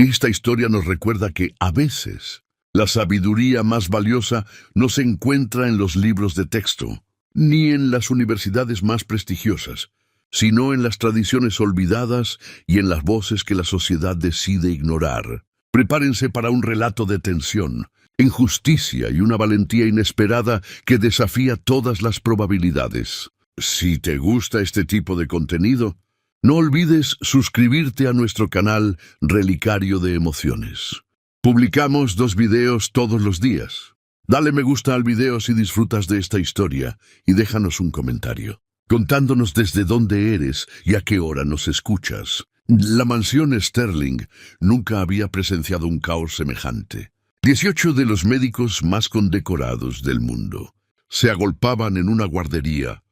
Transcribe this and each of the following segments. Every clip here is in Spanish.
Esta historia nos recuerda que, a veces, la sabiduría más valiosa no se encuentra en los libros de texto, ni en las universidades más prestigiosas, sino en las tradiciones olvidadas y en las voces que la sociedad decide ignorar. Prepárense para un relato de tensión, injusticia y una valentía inesperada que desafía todas las probabilidades. Si te gusta este tipo de contenido, no olvides suscribirte a nuestro canal Relicario de Emociones. Publicamos 2 videos todos los días. Dale me gusta al video si disfrutas de esta historia y déjanos un comentario, contándonos desde dónde eres y a qué hora nos escuchas. La mansión Sterling nunca había presenciado un caos semejante. 18 de los médicos más condecorados del mundo se agolpaban en una guardería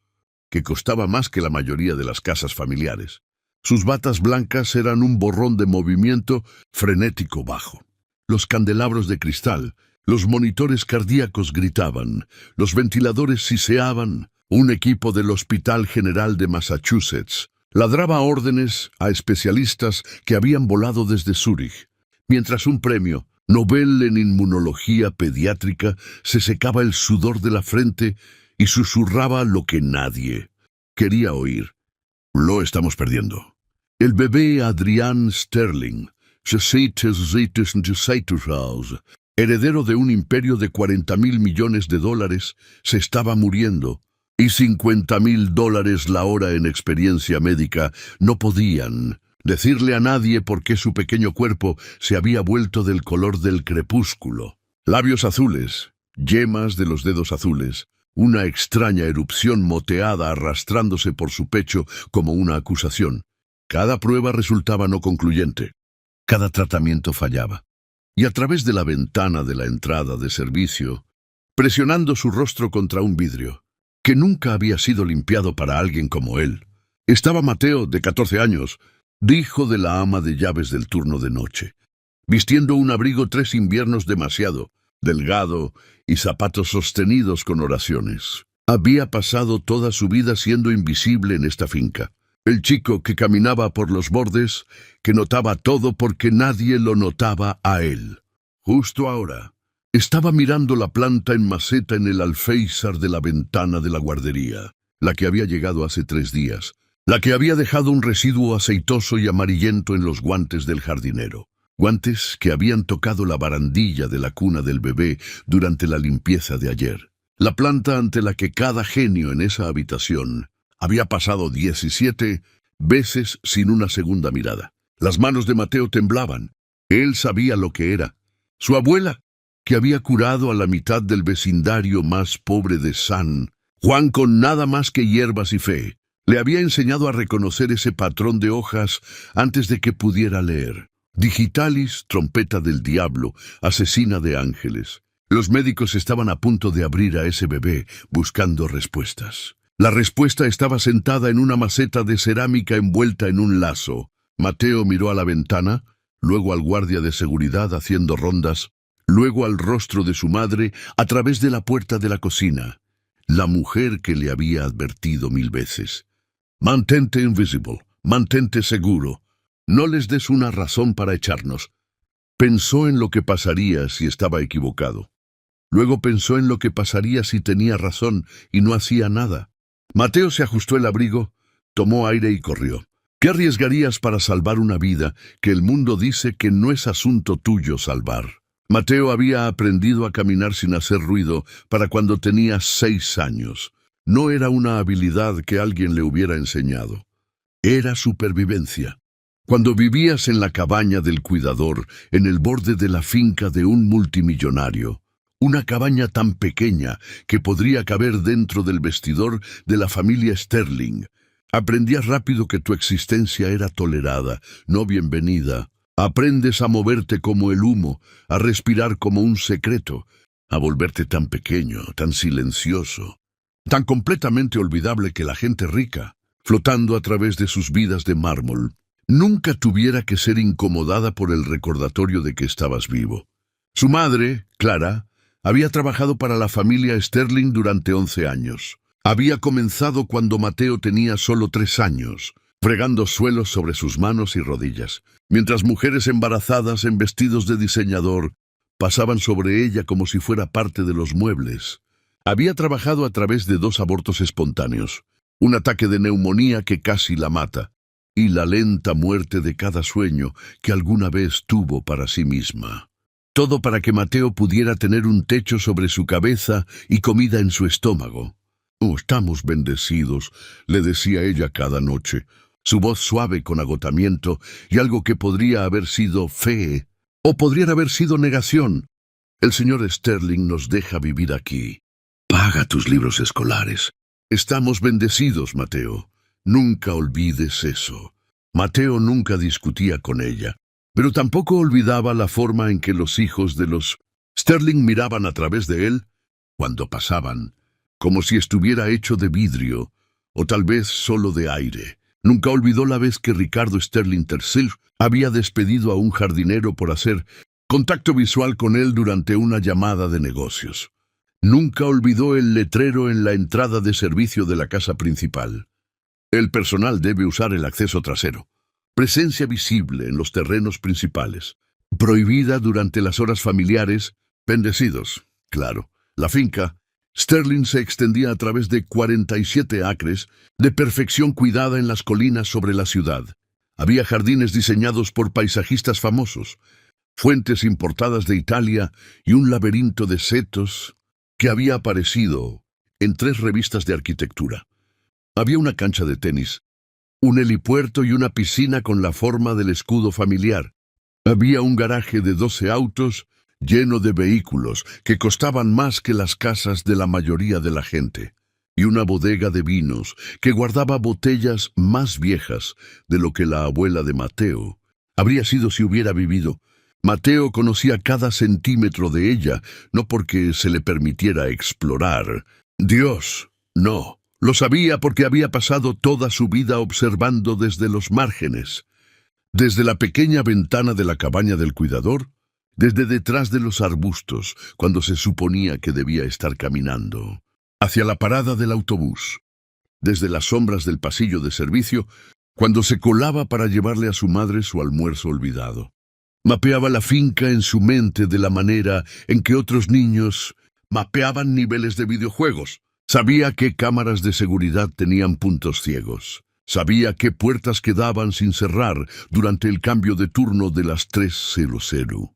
que costaba más que la mayoría de las casas familiares. Sus batas blancas eran un borrón de movimiento frenético bajo. Los candelabros de cristal, los monitores cardíacos gritaban, los ventiladores siseaban. Un equipo del Hospital General de Massachusetts ladraba órdenes a especialistas que habían volado desde Zúrich, mientras un premio Nobel en inmunología pediátrica se secaba el sudor de la frente y susurraba lo que nadie quería oír. Lo estamos perdiendo. El bebé Adrian Sterling, heredero de un imperio de $40.000 millones, se estaba muriendo, y $50.000 la hora en experiencia médica no podían decirle a nadie por qué su pequeño cuerpo se había vuelto del color del crepúsculo. Labios azules, yemas de los dedos azules, una extraña erupción moteada arrastrándose por su pecho como una acusación. Cada prueba resultaba no concluyente. Cada tratamiento fallaba. Y a través de la ventana de la entrada de servicio, presionando su rostro contra un vidrio, que nunca había sido limpiado para alguien como él, estaba Mateo, de 14 años, hijo de la ama de llaves del turno de noche, vistiendo un abrigo 3 inviernos demasiado, delgado y zapatos sostenidos con oraciones. Había pasado toda su vida siendo invisible en esta finca. El chico que caminaba por los bordes, que notaba todo porque nadie lo notaba a él. Justo ahora, estaba mirando la planta en maceta en el alféizar de la ventana de la guardería, la que había llegado hace 3 días, la que había dejado un residuo aceitoso y amarillento en los guantes del jardinero. Guantes que habían tocado la barandilla de la cuna del bebé durante la limpieza de ayer. La planta ante la que cada genio en esa habitación había pasado 17 veces sin una segunda mirada. Las manos de Mateo temblaban. Él sabía lo que era. Su abuela, que había curado a la mitad del vecindario más pobre de San Juan con nada más que hierbas y fe, le había enseñado a reconocer ese patrón de hojas antes de que pudiera leer. Digitalis, trompeta del diablo, asesina de ángeles. Los médicos estaban a punto de abrir a ese bebé buscando respuestas. La respuesta estaba sentada en una maceta de cerámica envuelta en un lazo. Mateo miró a la ventana, luego al guardia de seguridad haciendo rondas, luego al rostro de su madre a través de la puerta de la cocina, la mujer que le había advertido 1000 veces. Mantente invisible, mantente seguro. No les des una razón para echarnos. Pensó en lo que pasaría si estaba equivocado. Luego pensó en lo que pasaría si tenía razón y no hacía nada. Mateo se ajustó el abrigo, tomó aire y corrió. ¿Qué arriesgarías para salvar una vida que el mundo dice que no es asunto tuyo salvar? Mateo había aprendido a caminar sin hacer ruido para cuando tenía 6 años. No era una habilidad que alguien le hubiera enseñado. Era supervivencia. Cuando vivías en la cabaña del cuidador, en el borde de la finca de un multimillonario, una cabaña tan pequeña que podría caber dentro del vestidor de la familia Sterling, aprendías rápido que tu existencia era tolerada, no bienvenida. Aprendes a moverte como el humo, a respirar como un secreto, a volverte tan pequeño, tan silencioso, tan completamente olvidable que la gente rica, flotando a través de sus vidas de mármol, nunca tuviera que ser incomodada por el recordatorio de que estabas vivo. Su madre, Clara, había trabajado para la familia Sterling durante 11 años. Había comenzado cuando Mateo tenía solo 3 años, fregando suelos sobre sus manos y rodillas, mientras mujeres embarazadas en vestidos de diseñador pasaban sobre ella como si fuera parte de los muebles. Había trabajado a través de 2 abortos espontáneos, un ataque de neumonía que casi la mata, y la lenta muerte de cada sueño que alguna vez tuvo para sí misma. Todo para que Mateo pudiera tener un techo sobre su cabeza y comida en su estómago. «Oh, estamos bendecidos», le decía ella cada noche, su voz suave con agotamiento y algo que podría haber sido fe, o podría haber sido negación. «El señor Sterling nos deja vivir aquí. Paga tus libros escolares. Estamos bendecidos, Mateo. Nunca olvides eso». Mateo nunca discutía con ella, pero tampoco olvidaba la forma en que los hijos de los Sterling miraban a través de él cuando pasaban, como si estuviera hecho de vidrio, o tal vez solo de aire. Nunca olvidó la vez que Ricardo Sterling III había despedido a un jardinero por hacer contacto visual con él durante una llamada de negocios. Nunca olvidó el letrero en la entrada de servicio de la casa principal. El personal debe usar el acceso trasero. Presencia visible en los terrenos principales. Prohibida durante las horas familiares. Bendecidos, claro. La finca Sterling se extendía a través de 47 acres, de perfección cuidada en las colinas sobre la ciudad. Había jardines diseñados por paisajistas famosos, fuentes importadas de Italia y un laberinto de setos que había aparecido en 3 revistas de arquitectura. Había una cancha de tenis, un helipuerto y una piscina con la forma del escudo familiar. Había un garaje de 12 autos lleno de vehículos que costaban más que las casas de la mayoría de la gente, y una bodega de vinos que guardaba botellas más viejas de lo que la abuela de Mateo habría sido si hubiera vivido. Mateo conocía cada centímetro de ella, no porque se le permitiera explorar. Dios, no. Lo sabía porque había pasado toda su vida observando desde los márgenes, desde la pequeña ventana de la cabaña del cuidador, desde detrás de los arbustos, cuando se suponía que debía estar caminando, hacia la parada del autobús, desde las sombras del pasillo de servicio, cuando se colaba para llevarle a su madre su almuerzo olvidado. Mapeaba la finca en su mente de la manera en que otros niños mapeaban niveles de videojuegos. Sabía qué cámaras de seguridad tenían puntos ciegos. Sabía qué puertas quedaban sin cerrar durante el cambio de turno de las 3:00.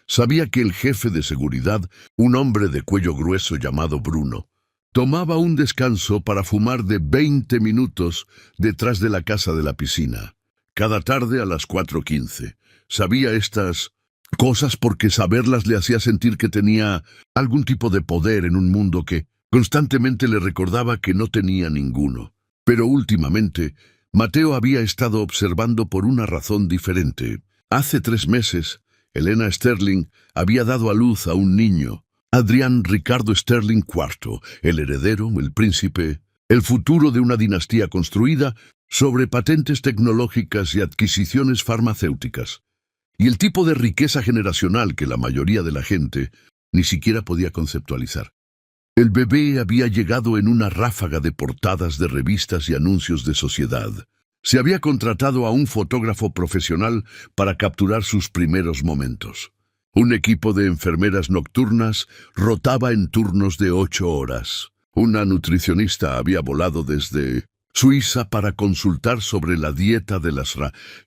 Sabía que el jefe de seguridad, un hombre de cuello grueso llamado Bruno, tomaba un descanso para fumar de 20 minutos detrás de la casa de la piscina, cada tarde a las 4:15. Sabía estas cosas porque saberlas le hacía sentir que tenía algún tipo de poder en un mundo que constantemente le recordaba que no tenía ninguno. Pero últimamente, Mateo había estado observando por una razón diferente. Hace 3 meses, Helena Sterling había dado a luz a un niño, Adrián Ricardo Sterling IV, el heredero, el príncipe, el futuro de una dinastía construida sobre patentes tecnológicas y adquisiciones farmacéuticas, y el tipo de riqueza generacional que la mayoría de la gente ni siquiera podía conceptualizar. El bebé había llegado en una ráfaga de portadas de revistas y anuncios de sociedad. Se había contratado a un fotógrafo profesional para capturar sus primeros momentos. Un equipo de enfermeras nocturnas rotaba en turnos de 8 horas. Una nutricionista había volado desde Suiza para consultar sobre la dieta de las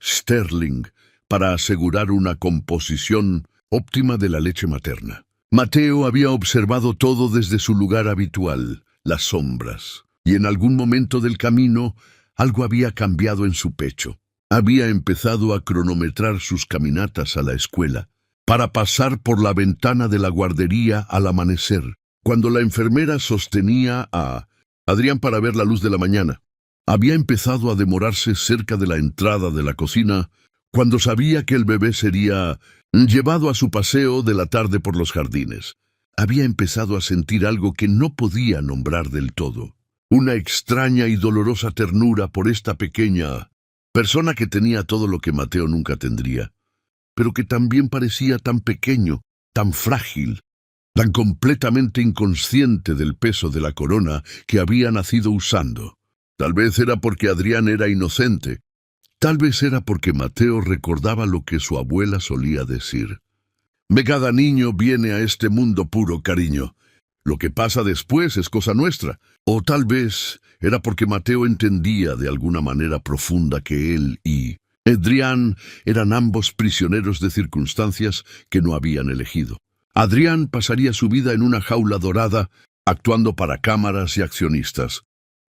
Sterling para asegurar una composición óptima de la leche materna. Mateo había observado todo desde su lugar habitual, las sombras, y en algún momento del camino algo había cambiado en su pecho. Había empezado a cronometrar sus caminatas a la escuela, para pasar por la ventana de la guardería al amanecer, cuando la enfermera sostenía a Adrián para ver la luz de la mañana. Había empezado a demorarse cerca de la entrada de la cocina, cuando sabía que el bebé sería llevado a su paseo de la tarde por los jardines. Había empezado a sentir algo que no podía nombrar del todo. Una extraña y dolorosa ternura por esta pequeña persona que tenía todo lo que Mateo nunca tendría, pero que también parecía tan pequeño, tan frágil, tan completamente inconsciente del peso de la corona que había nacido usando. Tal vez era porque Adrián era inocente. Tal vez era porque Mateo recordaba lo que su abuela solía decir. Cada niño viene a este mundo puro, cariño. Lo que pasa después es cosa nuestra. O tal vez era porque Mateo entendía de alguna manera profunda que él y Adrián eran ambos prisioneros de circunstancias que no habían elegido. Adrián pasaría su vida en una jaula dorada, actuando para cámaras y accionistas,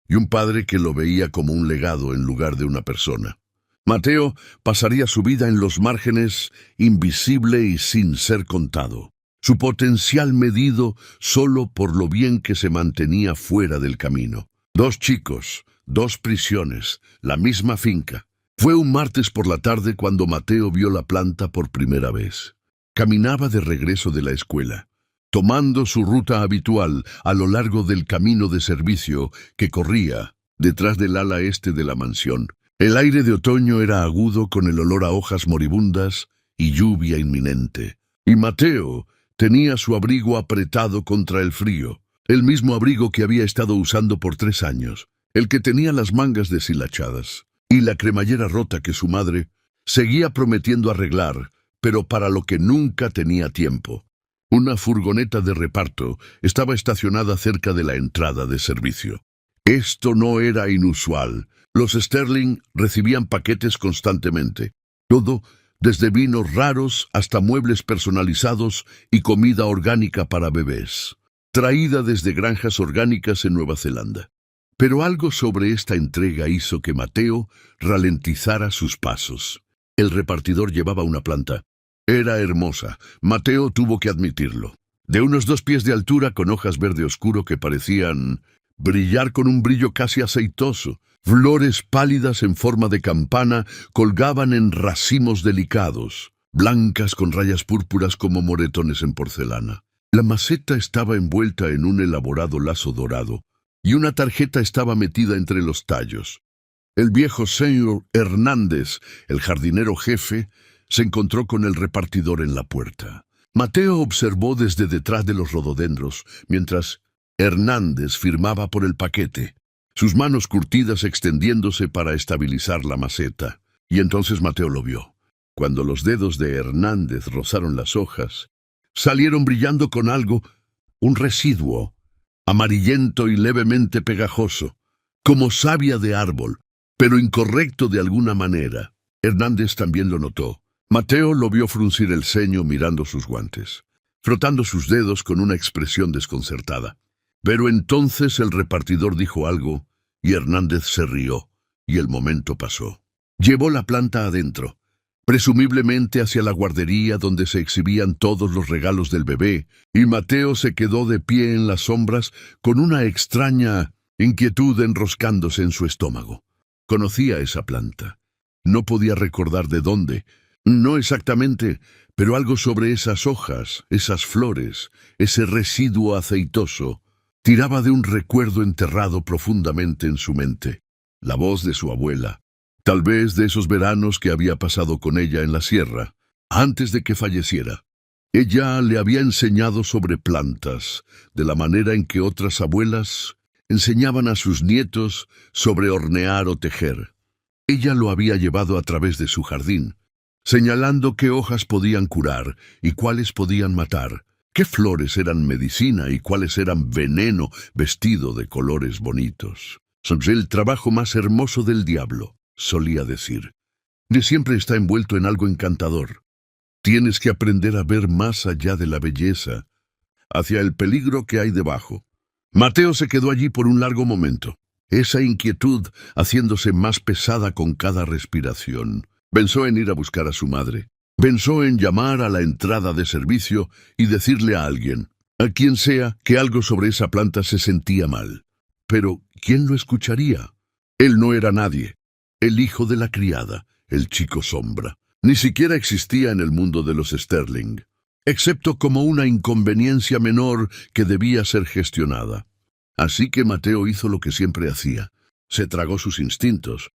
y un padre que lo veía como un legado en lugar de una persona. Mateo pasaría su vida en los márgenes, invisible y sin ser contado. Su potencial medido solo por lo bien que se mantenía fuera del camino. 2 chicos, 2 prisiones, la misma finca. Fue un martes por la tarde cuando Mateo vio la planta por primera vez. Caminaba de regreso de la escuela, tomando su ruta habitual a lo largo del camino de servicio que corría detrás del ala este de la mansión. El aire de otoño era agudo con el olor a hojas moribundas y lluvia inminente. Y Mateo tenía su abrigo apretado contra el frío, el mismo abrigo que había estado usando por 3 años, el que tenía las mangas deshilachadas y la cremallera rota que su madre seguía prometiendo arreglar, pero para lo que nunca tenía tiempo. Una furgoneta de reparto estaba estacionada cerca de la entrada de servicio. Esto no era inusual. Los Sterling recibían paquetes constantemente. Todo, desde vinos raros hasta muebles personalizados y comida orgánica para bebés, traída desde granjas orgánicas en Nueva Zelanda. Pero algo sobre esta entrega hizo que Mateo ralentizara sus pasos. El repartidor llevaba una planta. Era hermosa, Mateo tuvo que admitirlo. De unos 2 pies de altura, con hojas verde oscuro que parecían brillar con un brillo casi aceitoso. Flores pálidas en forma de campana colgaban en racimos delicados, blancas con rayas púrpuras como moretones en porcelana. La maceta estaba envuelta en un elaborado lazo dorado, y una tarjeta estaba metida entre los tallos. El viejo señor Hernández, el jardinero jefe, se encontró con el repartidor en la puerta. Mateo observó desde detrás de los rododendros, mientras Hernández firmaba por el paquete, sus manos curtidas extendiéndose para estabilizar la maceta. Y entonces Mateo lo vio. Cuando los dedos de Hernández rozaron las hojas, salieron brillando con algo, un residuo, amarillento y levemente pegajoso, como savia de árbol, pero incorrecto de alguna manera. Hernández también lo notó. Mateo lo vio fruncir el ceño mirando sus guantes, frotando sus dedos con una expresión desconcertada. Pero entonces el repartidor dijo algo y Hernández se rió, y el momento pasó. Llevó la planta adentro, presumiblemente hacia la guardería donde se exhibían todos los regalos del bebé, y Mateo se quedó de pie en las sombras con una extraña inquietud enroscándose en su estómago. Conocía esa planta. No podía recordar de dónde, no exactamente, pero algo sobre esas hojas, esas flores, ese residuo aceitoso, tiraba de un recuerdo enterrado profundamente en su mente. La voz de su abuela, tal vez de esos veranos que había pasado con ella en la sierra, antes de que falleciera. Ella le había enseñado sobre plantas, de la manera en que otras abuelas enseñaban a sus nietos sobre hornear o tejer. Ella lo había llevado a través de su jardín, señalando qué hojas podían curar y cuáles podían matar, qué flores eran medicina y cuáles eran veneno vestido de colores bonitos. «Es el trabajo más hermoso del diablo», solía decir. «De siempre está envuelto en algo encantador. Tienes que aprender a ver más allá de la belleza, hacia el peligro que hay debajo». Mateo se quedó allí por un largo momento, esa inquietud haciéndose más pesada con cada respiración. Pensó en ir a buscar a su madre. Pensó en llamar a la entrada de servicio y decirle a alguien, a quien sea, que algo sobre esa planta se sentía mal. Pero, ¿quién lo escucharía? Él no era nadie. El hijo de la criada, el chico sombra. Ni siquiera existía en el mundo de los Sterling, excepto como una inconveniencia menor que debía ser gestionada. Así que Mateo hizo lo que siempre hacía. Se tragó sus instintos,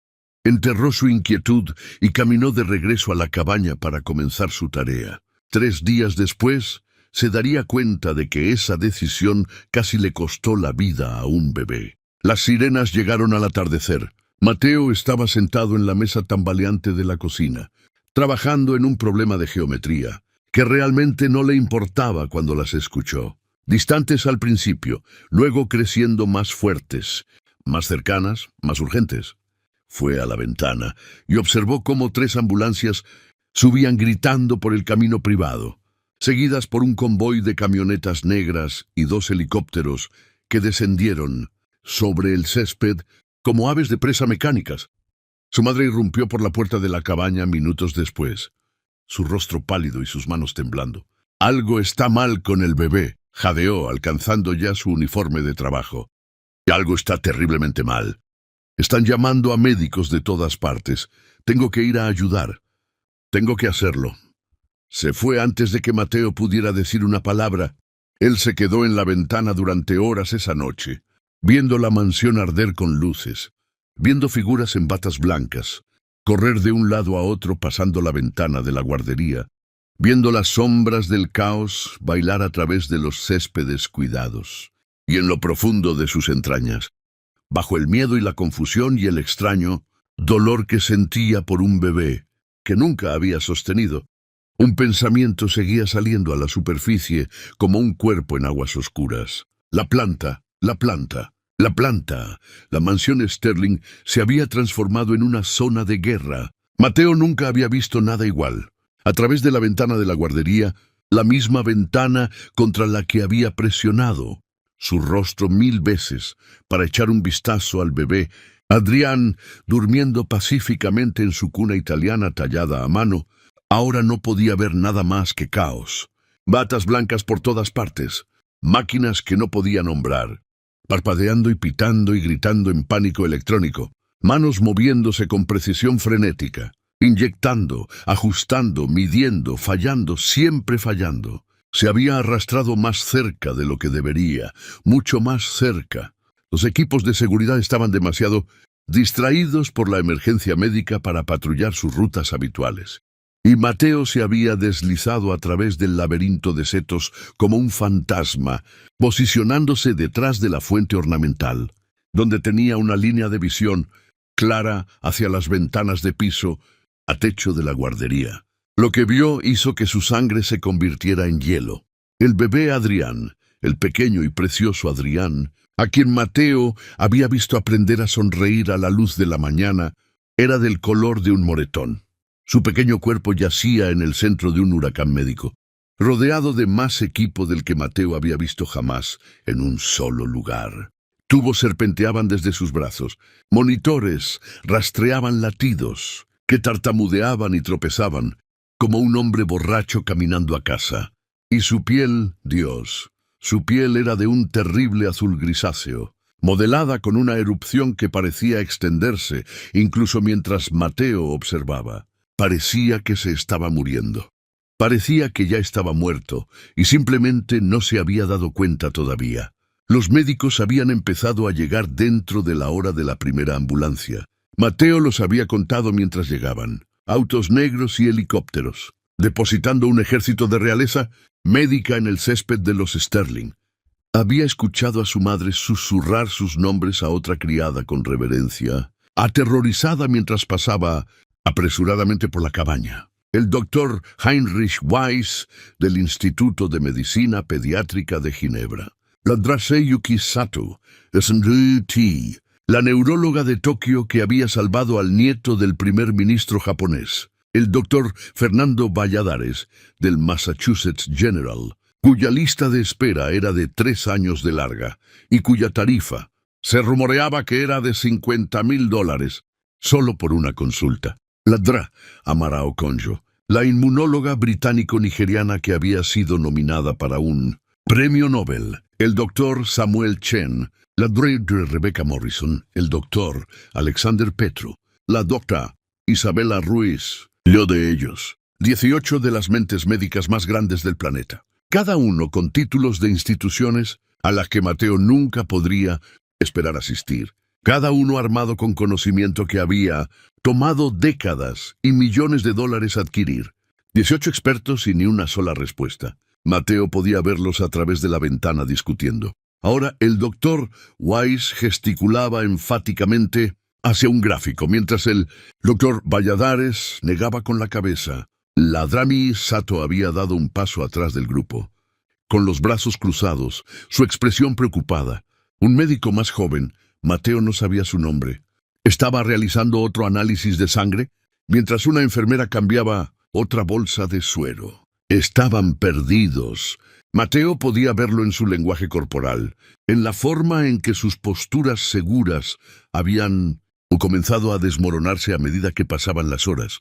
enterró su inquietud y caminó de regreso a la cabaña para comenzar su tarea. 3 días después, se daría cuenta de que esa decisión casi le costó la vida a un bebé. Las sirenas llegaron al atardecer. Mateo estaba sentado en la mesa tambaleante de la cocina, trabajando en un problema de geometría, que realmente no le importaba cuando las escuchó. Distantes al principio, luego creciendo más fuertes, más cercanas, más urgentes. Fue a la ventana y observó cómo 3 ambulancias subían gritando por el camino privado, seguidas por un convoy de camionetas negras y 2 helicópteros que descendieron sobre el césped como aves de presa mecánicas. Su madre irrumpió por la puerta de la cabaña minutos después, su rostro pálido y sus manos temblando. «Algo está mal con el bebé», jadeó, alcanzando ya su uniforme de trabajo. «Y algo está terriblemente mal. Están llamando a médicos de todas partes. Tengo que ir a ayudar. Tengo que hacerlo». Se fue antes de que Mateo pudiera decir una palabra. Él se quedó en la ventana durante horas esa noche, viendo la mansión arder con luces, viendo figuras en batas blancas correr de un lado a otro pasando la ventana de la guardería, viendo las sombras del caos bailar a través de los céspedes cuidados. Y en lo profundo de sus entrañas, bajo el miedo y la confusión y el extraño dolor que sentía por un bebé que nunca había sostenido, un pensamiento seguía saliendo a la superficie como un cuerpo en aguas oscuras. La planta, la planta, la planta. La mansión Sterling se había transformado en una zona de guerra. Mateo nunca había visto nada igual. A través de la ventana de la guardería, la misma ventana contra la que había presionado su rostro 1000 veces para echar un vistazo al bebé, Adrián, durmiendo pacíficamente en su cuna italiana tallada a mano, ahora no podía ver nada más que caos. Batas blancas por todas partes, máquinas que no podía nombrar, parpadeando y pitando y gritando en pánico electrónico, manos moviéndose con precisión frenética, inyectando, ajustando, midiendo, fallando, siempre fallando. Se había arrastrado más cerca de lo que debería, mucho más cerca. Los equipos de seguridad estaban demasiado distraídos por la emergencia médica para patrullar sus rutas habituales. Y Mateo se había deslizado a través del laberinto de setos como un fantasma, posicionándose detrás de la fuente ornamental, donde tenía una línea de visión clara hacia las ventanas de piso a techo de la guardería. Lo que vio hizo que su sangre se convirtiera en hielo. El bebé Adrián, el pequeño y precioso Adrián, a quien Mateo había visto aprender a sonreír a la luz de la mañana, era del color de un moretón. Su pequeño cuerpo yacía en el centro de un huracán médico, rodeado de más equipo del que Mateo había visto jamás en un solo lugar. Tubos serpenteaban desde sus brazos, monitores rastreaban latidos, que tartamudeaban y tropezaban, como un hombre borracho caminando a casa. Y su piel, Dios, su piel era de un terrible azul grisáceo, modelada con una erupción que parecía extenderse, incluso mientras Mateo observaba. Parecía que se estaba muriendo. Parecía que ya estaba muerto y simplemente no se había dado cuenta todavía. Los médicos habían empezado a llegar dentro de la hora de la primera ambulancia. Mateo los había contado mientras llegaban. Autos negros y helicópteros, depositando un ejército de realeza médica en el césped de los Sterling. Había escuchado a su madre susurrar sus nombres a otra criada con reverencia, aterrorizada mientras pasaba apresuradamente por la cabaña. El doctor Heinrich Weiss, del Instituto de Medicina Pediátrica de Ginebra. La Draseyuki Sato, SNT, la neuróloga de Tokio que había salvado al nieto del primer ministro japonés. El doctor Fernando Valladares, del Massachusetts General, cuya lista de espera era de 3 años de larga y cuya tarifa se rumoreaba que era de $50,000 solo por una consulta. La Dra. Amara Okonjo, la inmunóloga británico-nigeriana que había sido nominada para un premio Nobel. El doctor Samuel Chen, la Dra. Rebecca Morrison, el doctor Alexander Petru, la doctora Isabella Ruiz. Yo de ellos, 18 de las mentes médicas más grandes del planeta, cada uno con títulos de instituciones a las que Mateo nunca podría esperar asistir, cada uno armado con conocimiento que había tomado décadas y millones de dólares adquirir. 18 expertos y ni una sola respuesta. Mateo podía verlos a través de la ventana discutiendo. Ahora el doctor Weiss gesticulaba enfáticamente hacia un gráfico, mientras el doctor Valladares negaba con la cabeza. Ladrami Sato había dado un paso atrás del grupo, con los brazos cruzados, su expresión preocupada. Un médico más joven, Mateo no sabía su nombre, estaba realizando otro análisis de sangre, mientras una enfermera cambiaba otra bolsa de suero. Estaban perdidos. Mateo podía verlo en su lenguaje corporal, en la forma en que sus posturas seguras habían comenzado a desmoronarse a medida que pasaban las horas.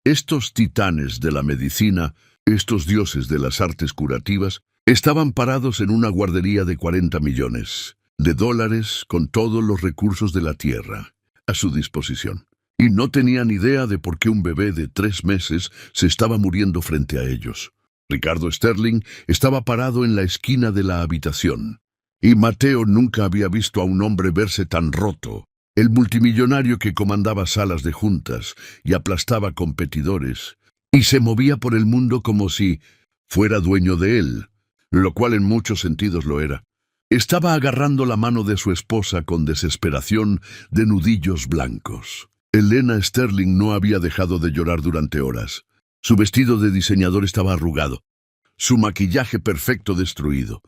Estos titanes de la medicina, estos dioses de las artes curativas, estaban parados en una guardería de 40 millones de dólares con todos los recursos de la tierra a su disposición. Y no tenían idea de por qué un bebé de 3 meses se estaba muriendo frente a ellos. Ricardo Sterling estaba parado en la esquina de la habitación, y Mateo nunca había visto a un hombre verse tan roto. El multimillonario que comandaba salas de juntas y aplastaba competidores, y se movía por el mundo como si fuera dueño de él, lo cual en muchos sentidos lo era. Estaba agarrando la mano de su esposa con desesperación de nudillos blancos. Elena Sterling no había dejado de llorar durante horas. Su vestido de diseñador estaba arrugado, su maquillaje perfecto destruido,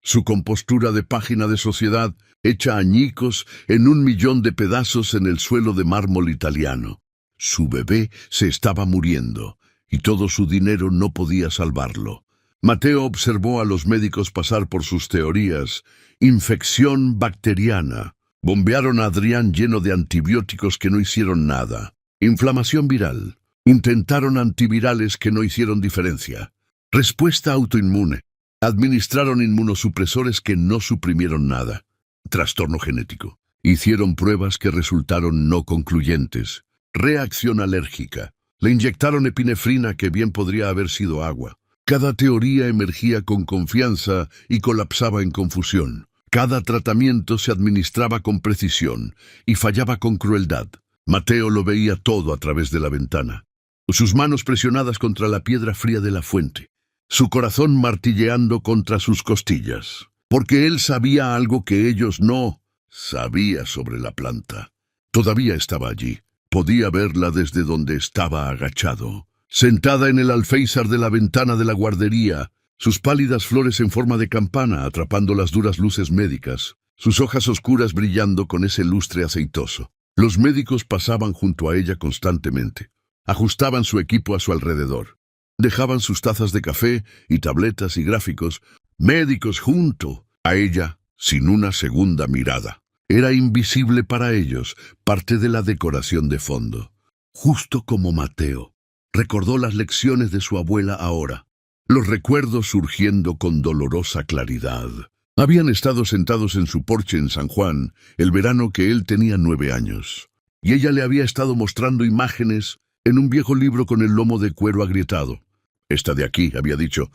su compostura de página de sociedad hecha añicos en 1.000.000 de pedazos en el suelo de mármol italiano. Su bebé se estaba muriendo, y todo su dinero no podía salvarlo. Mateo observó a los médicos pasar por sus teorías. Infección bacteriana. Bombearon a Adrián lleno de antibióticos que no hicieron nada. Inflamación viral. Intentaron antivirales que no hicieron diferencia. Respuesta autoinmune. Administraron inmunosupresores que no suprimieron nada. Trastorno genético. Hicieron pruebas que resultaron no concluyentes. Reacción alérgica. Le inyectaron epinefrina que bien podría haber sido agua. Cada teoría emergía con confianza y colapsaba en confusión. Cada tratamiento se administraba con precisión y fallaba con crueldad. Mateo lo veía todo a través de la ventana. Sus manos presionadas contra la piedra fría de la fuente. Su corazón martilleando contra sus costillas. Porque él sabía algo que ellos no sabían sobre la planta. Todavía estaba allí. Podía verla desde donde estaba agachado. Sentada en el alféizar de la ventana de la guardería, sus pálidas flores en forma de campana atrapando las duras luces médicas, sus hojas oscuras brillando con ese lustre aceitoso. Los médicos pasaban junto a ella constantemente. Ajustaban su equipo a su alrededor. Dejaban sus tazas de café y tabletas y gráficos, médicos junto a ella, sin una segunda mirada. Era invisible para ellos, parte de la decoración de fondo. Justo como Mateo. Recordó las lecciones de su abuela ahora, los recuerdos surgiendo con dolorosa claridad. Habían estado sentados en su porche en San Juan, el verano que él tenía 9 años, y ella le había estado mostrando imágenes en un viejo libro con el lomo de cuero agrietado. «Esta de aquí», había dicho,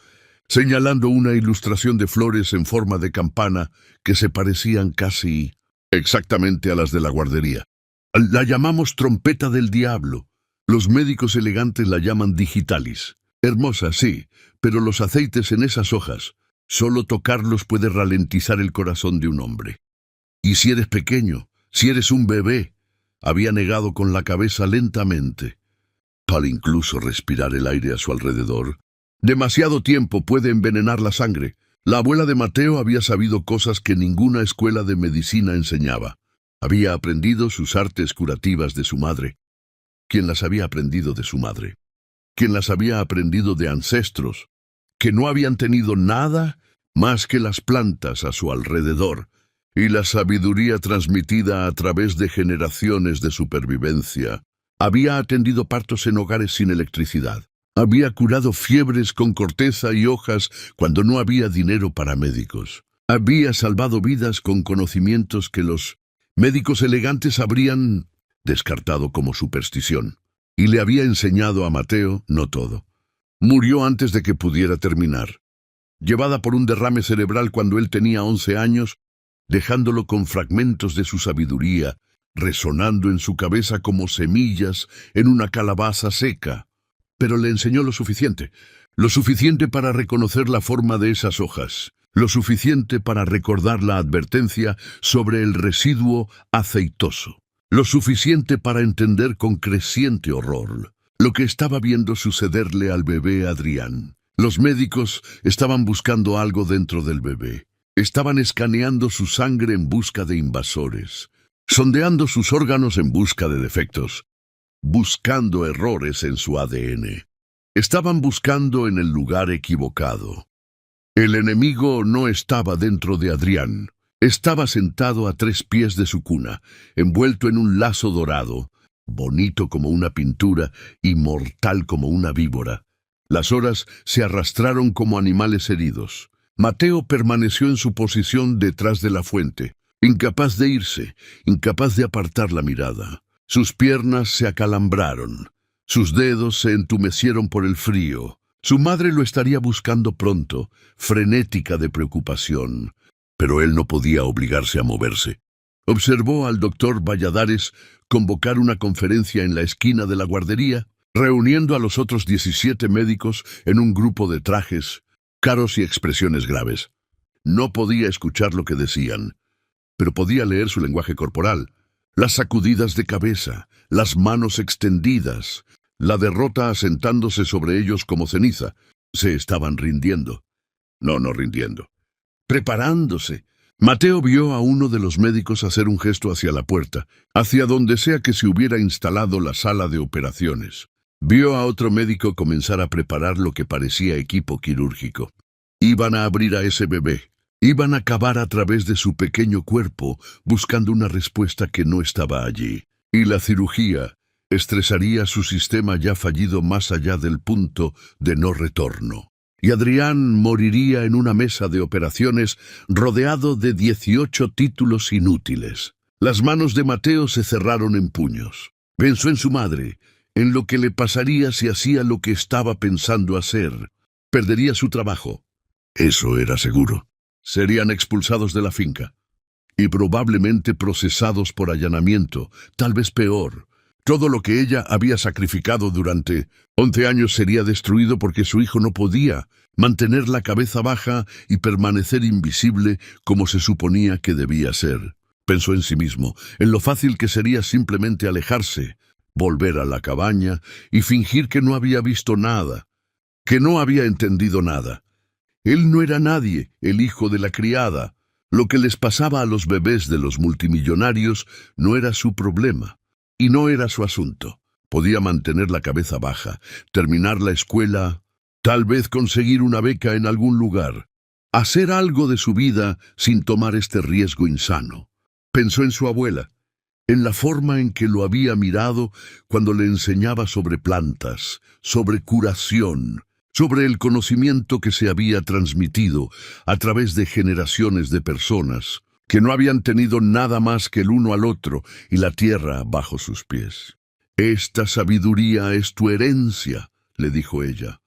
señalando una ilustración de flores en forma de campana que se parecían casi exactamente a las de la guardería. «La llamamos trompeta del diablo. Los médicos elegantes la llaman digitalis. Hermosa, sí, pero los aceites en esas hojas, solo tocarlos puede ralentizar el corazón de un hombre. Y si eres pequeño, si eres un bebé», había negado con la cabeza lentamente, para incluso respirar el aire a su alrededor. «Demasiado tiempo puede envenenar la sangre». La abuela de Mateo había sabido cosas que ninguna escuela de medicina enseñaba. Había aprendido sus artes curativas de su madre. ¿Quién las había aprendido de su madre? ¿Quién las había aprendido de ancestros que no habían tenido nada más que las plantas a su alrededor y la sabiduría transmitida a través de generaciones de supervivencia? Había atendido partos en hogares sin electricidad. Había curado fiebres con corteza y hojas cuando no había dinero para médicos. Había salvado vidas con conocimientos que los médicos elegantes habrían descartado como superstición. Y le había enseñado a Mateo, no todo. Murió antes de que pudiera terminar, llevada por un derrame cerebral cuando él tenía 11 años, dejándolo con fragmentos de su sabiduría, resonando en su cabeza como semillas en una calabaza seca. Pero le enseñó lo suficiente para reconocer la forma de esas hojas, lo suficiente para recordar la advertencia sobre el residuo aceitoso, lo suficiente para entender con creciente horror lo que estaba viendo sucederle al bebé Adrián. Los médicos estaban buscando algo dentro del bebé. Estaban escaneando su sangre en busca de invasores, sondeando sus órganos en busca de defectos, buscando errores en su ADN. Estaban buscando en el lugar equivocado. El enemigo no estaba dentro de Adrián. Estaba sentado a 3 pies de su cuna, envuelto en un lazo dorado, bonito como una pintura y mortal como una víbora. Las horas se arrastraron como animales heridos. Mateo permaneció en su posición detrás de la fuente, incapaz de irse, incapaz de apartar la mirada. Sus piernas se acalambraron, sus dedos se entumecieron por el frío. Su madre lo estaría buscando pronto, frenética de preocupación, pero él no podía obligarse a moverse. Observó al doctor Valladares convocar una conferencia en la esquina de la guardería, reuniendo a los otros 17 médicos en un grupo de trajes, caros y expresiones graves. No podía escuchar lo que decían, pero podía leer su lenguaje corporal, las sacudidas de cabeza, las manos extendidas, la derrota asentándose sobre ellos como ceniza. Se estaban rindiendo. No rindiendo. Preparándose. Mateo vio a uno de los médicos hacer un gesto hacia la puerta, hacia donde sea que se hubiera instalado la sala de operaciones. Vio a otro médico comenzar a preparar lo que parecía equipo quirúrgico. Iban a abrir a ese bebé. Iban a cavar a través de su pequeño cuerpo, buscando una respuesta que no estaba allí. Y la cirugía estresaría su sistema ya fallido más allá del punto de no retorno. Y Adrián moriría en una mesa de operaciones rodeado de 18 títulos inútiles. Las manos de Mateo se cerraron en puños. Pensó en su madre, en lo que le pasaría si hacía lo que estaba pensando hacer. Perdería su trabajo. Eso era seguro. Serían expulsados de la finca. Y probablemente procesados por allanamiento, tal vez peor. Todo lo que ella había sacrificado durante 11 años sería destruido porque su hijo no podía mantener la cabeza baja y permanecer invisible como se suponía que debía ser. Pensó en sí mismo, en lo fácil que sería simplemente alejarse, volver a la cabaña y fingir que no había visto nada, que no había entendido nada. Él no era nadie, el hijo de la criada. Lo que les pasaba a los bebés de los multimillonarios no era su problema. Y no era su asunto. Podía mantener la cabeza baja, terminar la escuela, tal vez conseguir una beca en algún lugar, hacer algo de su vida sin tomar este riesgo insano. Pensó en su abuela, en la forma en que lo había mirado cuando le enseñaba sobre plantas, sobre curación, sobre el conocimiento que se había transmitido a través de generaciones de personas que no habían tenido nada más que el uno al otro y la tierra bajo sus pies. «Esta sabiduría es tu herencia», le dijo ella.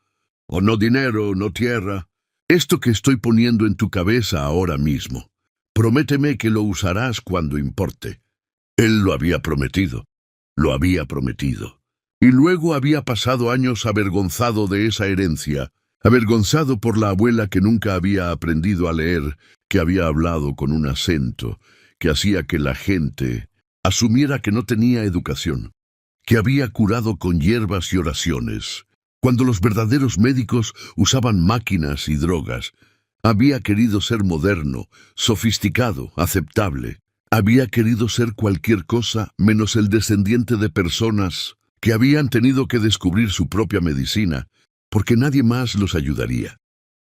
«O no dinero, no tierra. Esto que estoy poniendo en tu cabeza ahora mismo. Prométeme que lo usarás cuando importe». Él lo había prometido. Lo había prometido. Y luego había pasado años avergonzado de esa herencia, avergonzado por la abuela que nunca había aprendido a leer, que había hablado con un acento que hacía que la gente asumiera que no tenía educación, que había curado con hierbas y oraciones, cuando los verdaderos médicos usaban máquinas y drogas. Había querido ser moderno, sofisticado, aceptable. Había querido ser cualquier cosa menos el descendiente de personas que habían tenido que descubrir su propia medicina, porque nadie más los ayudaría.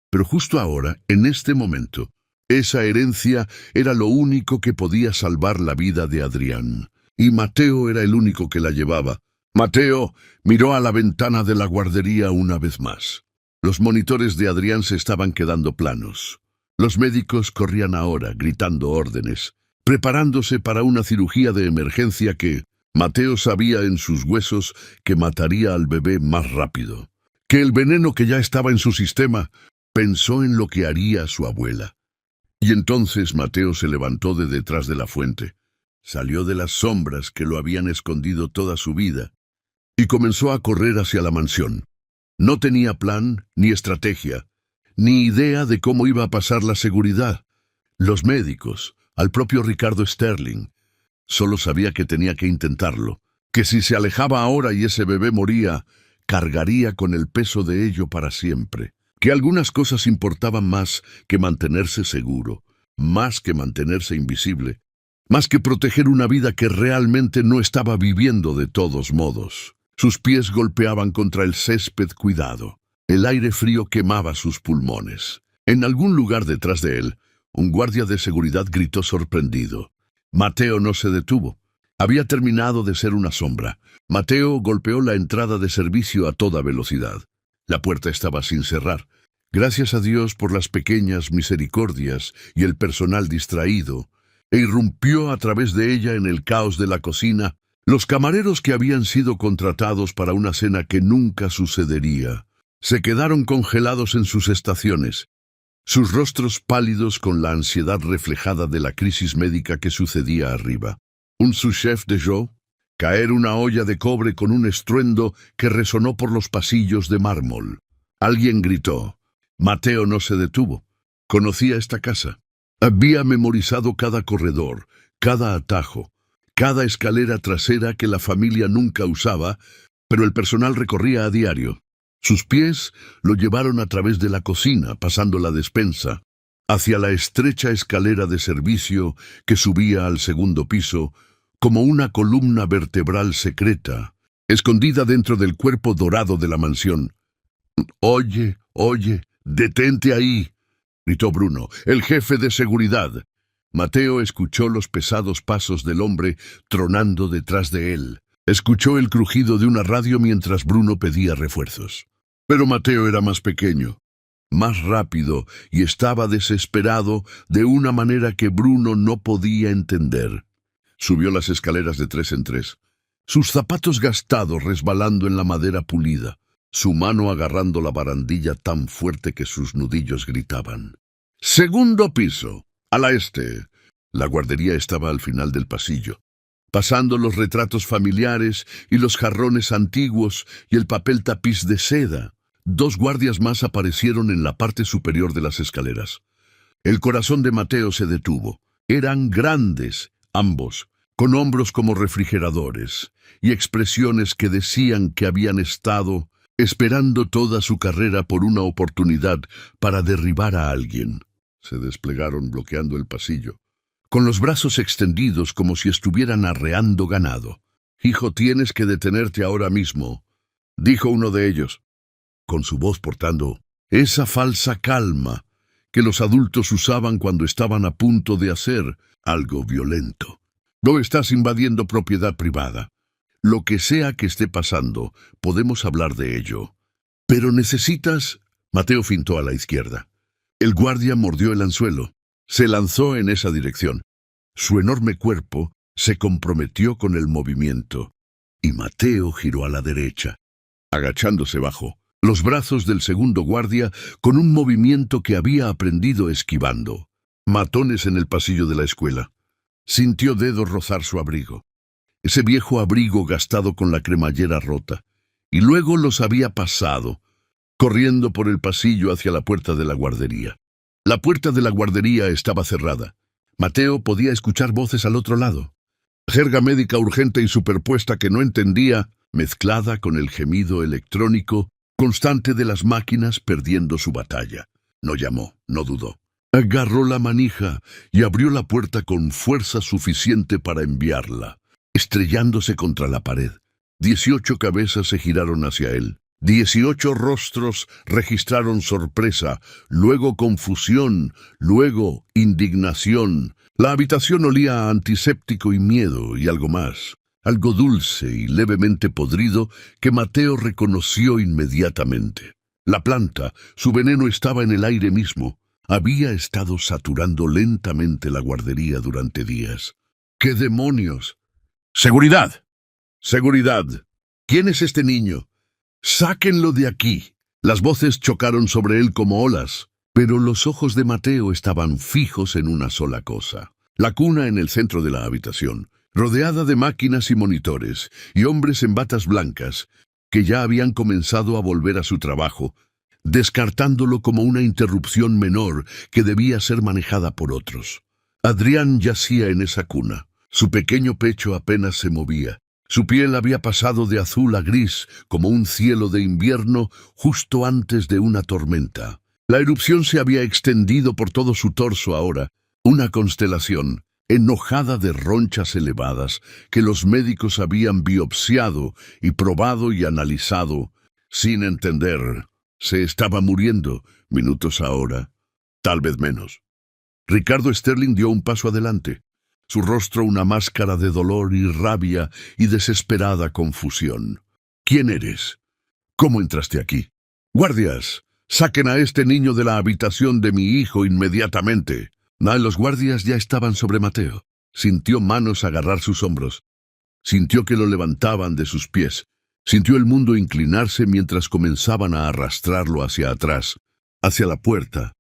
Pero justo ahora, en este momento, esa herencia era lo único que podía salvar la vida de Adrián, y Mateo era el único que la llevaba. Mateo miró a la ventana de la guardería una vez más. Los monitores de Adrián se estaban quedando planos. Los médicos corrían ahora, gritando órdenes, preparándose para una cirugía de emergencia que Mateo sabía en sus huesos que mataría al bebé más rápido, que el veneno que ya estaba en su sistema. Pensó en lo que haría su abuela. Y entonces Mateo se levantó de detrás de la fuente, salió de las sombras que lo habían escondido toda su vida, y comenzó a correr hacia la mansión. No tenía plan ni estrategia, ni idea de cómo iba a pasar la seguridad. Los médicos, al propio Ricardo Sterling. Solo sabía que tenía que intentarlo, que si se alejaba ahora y ese bebé moría, cargaría con el peso de ello para siempre. Que algunas cosas importaban más que mantenerse seguro, más que mantenerse invisible, más que proteger una vida que realmente no estaba viviendo de todos modos. Sus pies golpeaban contra el césped cuidado. El aire frío quemaba sus pulmones. En algún lugar detrás de él, un guardia de seguridad gritó sorprendido. Mateo no se detuvo. Había terminado de ser una sombra. Mateo golpeó la entrada de servicio a toda velocidad. La puerta estaba sin cerrar. Gracias a Dios por las pequeñas misericordias y el personal distraído, e irrumpió a través de ella en el caos de la cocina. Los camareros que habían sido contratados para una cena que nunca sucedería, se quedaron congelados en sus estaciones, sus rostros pálidos con la ansiedad reflejada de la crisis médica que sucedía arriba. Un sous-chef de joie, caer una olla de cobre con un estruendo que resonó por los pasillos de mármol. Alguien gritó. Mateo no se detuvo. Conocía esta casa. Había memorizado cada corredor, cada atajo, cada escalera trasera que la familia nunca usaba, pero el personal recorría a diario. Sus pies lo llevaron a través de la cocina, pasando la despensa, hacia la estrecha escalera de servicio que subía al segundo piso, como una columna vertebral secreta, escondida dentro del cuerpo dorado de la mansión. «Oye, detente ahí», gritó Bruno, el jefe de seguridad. Mateo escuchó los pesados pasos del hombre tronando detrás de él. Escuchó el crujido de una radio mientras Bruno pedía refuerzos. Pero Mateo era más pequeño, más rápido, y estaba desesperado de una manera que Bruno no podía entender. Subió las escaleras de 3 en 3, sus zapatos gastados resbalando en la madera pulida, su mano agarrando la barandilla tan fuerte que sus nudillos gritaban. Segundo piso, a la este. La guardería estaba al final del pasillo. Pasando los retratos familiares y los jarrones antiguos y el papel tapiz de seda, 2 guardias más aparecieron en la parte superior de las escaleras. El corazón de Mateo se detuvo. Eran grandes, ambos, con hombros como refrigeradores y expresiones que decían que habían estado esperando toda su carrera por una oportunidad para derribar a alguien. Se desplegaron bloqueando el pasillo, con los brazos extendidos como si estuvieran arreando ganado. «Hijo, tienes que detenerte ahora mismo», dijo uno de ellos, con su voz portando esa falsa calma que los adultos usaban cuando estaban a punto de hacer algo violento. «No estás invadiendo propiedad privada. Lo que sea que esté pasando, podemos hablar de ello. Pero necesitas...» Mateo fintó a la izquierda. El guardia mordió el anzuelo. Se lanzó en esa dirección. Su enorme cuerpo se comprometió con el movimiento, y Mateo giró a la derecha, agachándose bajo los brazos del segundo guardia con un movimiento que había aprendido esquivando. Matones en el pasillo de la escuela. Sintió dedos rozar su abrigo, ese viejo abrigo gastado con la cremallera rota, y luego los había pasado, corriendo por el pasillo hacia la puerta de la guardería. La puerta de la guardería estaba cerrada. Mateo podía escuchar voces al otro lado. Jerga médica urgente y superpuesta que no entendía, mezclada con el gemido electrónico constante de las máquinas perdiendo su batalla. No llamó, no dudó. Agarró la manija y abrió la puerta con fuerza suficiente para enviarla, estrellándose contra la pared. 18 cabezas se giraron hacia él. 18 rostros registraron sorpresa, luego confusión, luego indignación. La habitación olía a antiséptico y miedo y algo más, algo dulce y levemente podrido que Mateo reconoció inmediatamente. La planta, su veneno estaba en el aire mismo. Había estado saturando lentamente la guardería durante días. ¡Qué demonios! ¡Seguridad! ¡Seguridad! ¿Quién es este niño? ¡Sáquenlo de aquí! Las voces chocaron sobre él como olas, pero los ojos de Mateo estaban fijos en una sola cosa. La cuna en el centro de la habitación, rodeada de máquinas y monitores, y hombres en batas blancas, que ya habían comenzado a volver a su trabajo, descartándolo como una interrupción menor que debía ser manejada por otros. Adrián yacía en esa cuna. Su pequeño pecho apenas se movía. Su piel había pasado de azul a gris como un cielo de invierno justo antes de una tormenta. La erupción se había extendido por todo su torso ahora, una constelación enojada de ronchas elevadas que los médicos habían biopsiado y probado y analizado sin entender. Se estaba muriendo, minutos ahora, tal vez menos. Ricardo Sterling dio un paso adelante, su rostro una máscara de dolor y rabia y desesperada confusión. ¿Quién eres? ¿Cómo entraste aquí? ¡Guardias! ¡Saquen a este niño de la habitación de mi hijo inmediatamente! Los guardias ya estaban sobre Mateo. Sintió manos agarrar sus hombros. Sintió que lo levantaban de sus pies. Sintió el mundo inclinarse mientras comenzaban a arrastrarlo hacia atrás, hacia la puerta.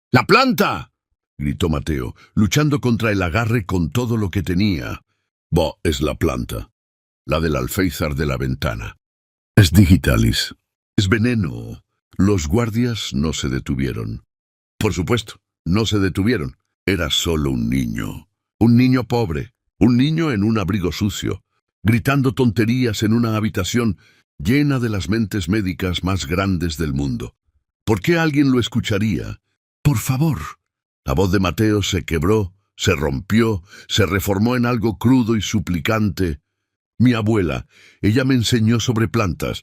¡La planta!, gritó Mateo, luchando contra el agarre con todo lo que tenía. Es la planta, la del alféizar de la ventana. Es digitalis. Es veneno. Los guardias no se detuvieron. Por supuesto, no se detuvieron. Era solo un niño pobre, un niño en un abrigo sucio, gritando tonterías en una habitación llena de las mentes médicas más grandes del mundo. ¿Por qué alguien lo escucharía? Por favor. La voz de Mateo se quebró, se rompió, se reformó en algo crudo y suplicante. Mi abuela, ella me enseñó sobre plantas.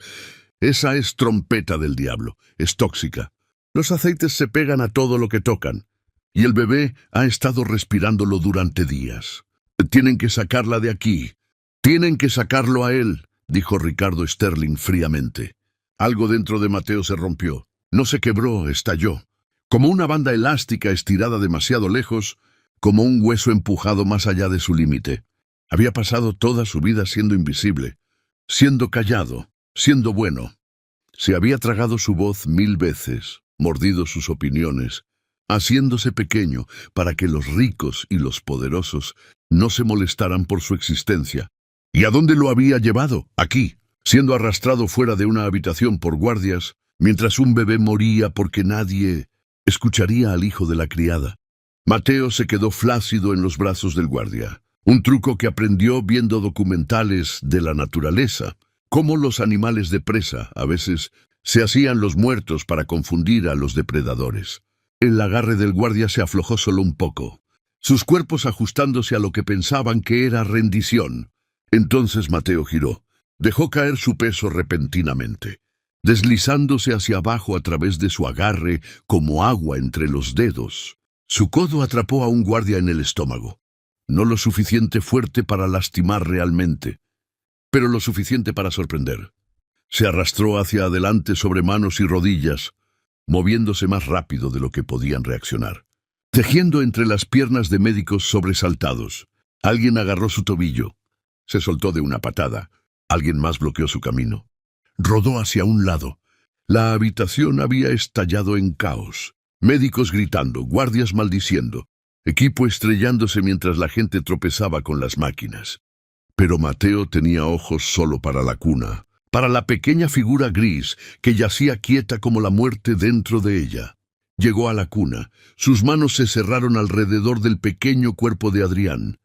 Esa es trompeta del diablo, es tóxica. Los aceites se pegan a todo lo que tocan. Y el bebé ha estado respirándolo durante días. Tienen que sacarla de aquí. Tienen que sacarlo a él, dijo Ricardo Sterling fríamente. Algo dentro de Mateo se rompió. No se quebró, estalló. Como una banda elástica estirada demasiado lejos, como un hueso empujado más allá de su límite. Había pasado toda su vida siendo invisible, siendo callado, siendo bueno. Se había tragado su voz 1000 veces, mordido sus opiniones, haciéndose pequeño para que los ricos y los poderosos no se molestaran por su existencia. ¿Y a dónde lo había llevado? Aquí, siendo arrastrado fuera de una habitación por guardias, mientras un bebé moría porque nadie escucharía al hijo de la criada. Mateo se quedó flácido en los brazos del guardia, un truco que aprendió viendo documentales de la naturaleza, cómo los animales de presa a veces se hacían los muertos para confundir a los depredadores. El agarre del guardia se aflojó solo un poco, sus cuerpos ajustándose a lo que pensaban que era rendición. Entonces Mateo giró, dejó caer su peso repentinamente, deslizándose hacia abajo a través de su agarre como agua entre los dedos. Su codo atrapó a un guardia en el estómago, no lo suficiente fuerte para lastimar realmente, pero lo suficiente para sorprender. Se arrastró hacia adelante sobre manos y rodillas, moviéndose más rápido de lo que podían reaccionar. Tejiendo entre las piernas de médicos sobresaltados, alguien agarró su tobillo. Se soltó de una patada. Alguien más bloqueó su camino. Rodó hacia un lado. La habitación había estallado en caos. Médicos gritando, guardias maldiciendo, equipo estrellándose mientras la gente tropezaba con las máquinas. Pero Mateo tenía ojos solo para la cuna, para la pequeña figura gris que yacía quieta como la muerte dentro de ella. Llegó a la cuna. Sus manos se cerraron alrededor del pequeño cuerpo de Adrián.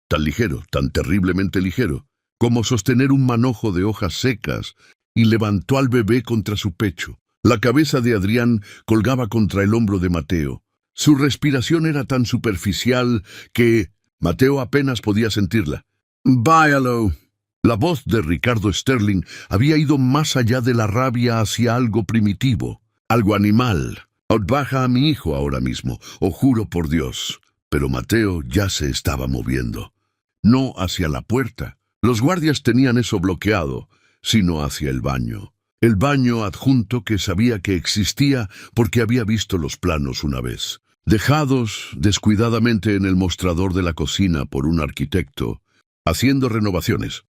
Tan ligero, tan terriblemente ligero, como sostener un manojo de hojas secas, y levantó al bebé contra su pecho. La cabeza de Adrián colgaba contra el hombro de Mateo. Su respiración era tan superficial que Mateo apenas podía sentirla. «Váyalo». La voz de Ricardo Sterling había ido más allá de la rabia hacia algo primitivo, algo animal. «Baja a mi hijo ahora mismo, o juro por Dios». Pero Mateo ya se estaba moviendo. No hacia la puerta. Los guardias tenían eso bloqueado, sino hacia el baño. El baño adjunto que sabía que existía porque había visto los planos una vez. Dejados descuidadamente en el mostrador de la cocina por un arquitecto, haciendo renovaciones.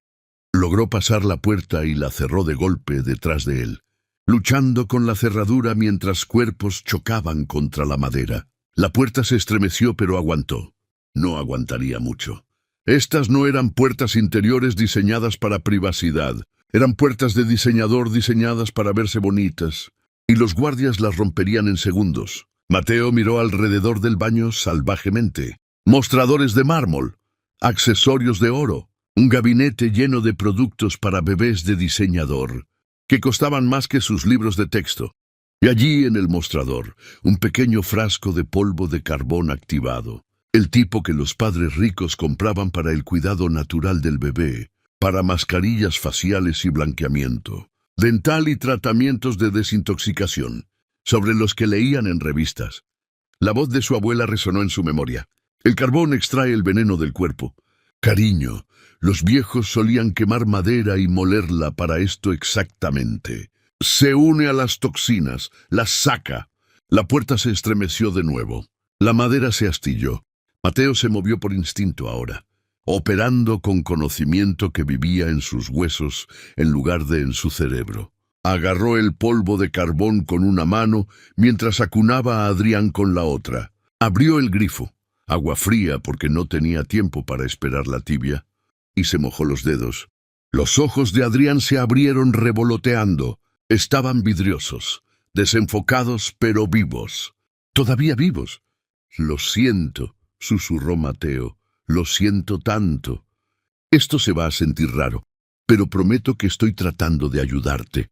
Logró pasar la puerta y la cerró de golpe detrás de él, luchando con la cerradura mientras cuerpos chocaban contra la madera. La puerta se estremeció pero aguantó. No aguantaría mucho. Estas no eran puertas interiores diseñadas para privacidad. Eran puertas de diseñador diseñadas para verse bonitas. y los guardias las romperían en segundos. Mateo miró alrededor del baño salvajemente. Mostradores de mármol, accesorios de oro, un gabinete lleno de productos para bebés de diseñador, que costaban más que sus libros de texto. Y allí en el mostrador, un pequeño frasco de polvo de carbón activado, el tipo que los padres ricos compraban para el cuidado natural del bebé, para mascarillas faciales y blanqueamiento, dental y tratamientos de desintoxicación, sobre los que leían en revistas. La voz de su abuela resonó en su memoria. El carbón extrae el veneno del cuerpo. Cariño, los viejos solían quemar madera y molerla para esto exactamente. Se une a las toxinas, las saca. La puerta se estremeció de nuevo. La madera se astilló. Mateo se movió por instinto ahora, operando con conocimiento que vivía en sus huesos en lugar de en su cerebro. Agarró el polvo de carbón con una mano mientras acunaba a Adrián con la otra. Abrió el grifo, agua fría porque no tenía tiempo para esperar la tibia, y se mojó los dedos. Los ojos de Adrián se abrieron revoloteando. Estaban vidriosos, desenfocados pero vivos. Todavía vivos. Lo siento, susurró Mateo. Lo siento tanto. Esto se va a sentir raro, pero prometo que estoy tratando de ayudarte.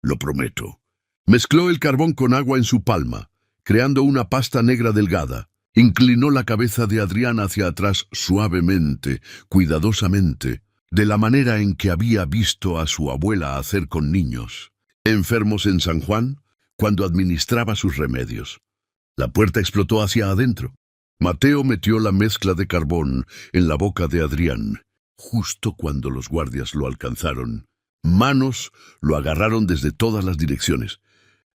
Lo prometo. Mezcló el carbón con agua en su palma, creando una pasta negra delgada. Inclinó la cabeza de Adrián hacia atrás suavemente, cuidadosamente, de la manera en que había visto a su abuela hacer con niños enfermos en San Juan, cuando administraba sus remedios. La puerta explotó hacia adentro. Mateo metió la mezcla de carbón en la boca de Adrián, justo cuando los guardias lo alcanzaron. Manos lo agarraron desde todas las direcciones.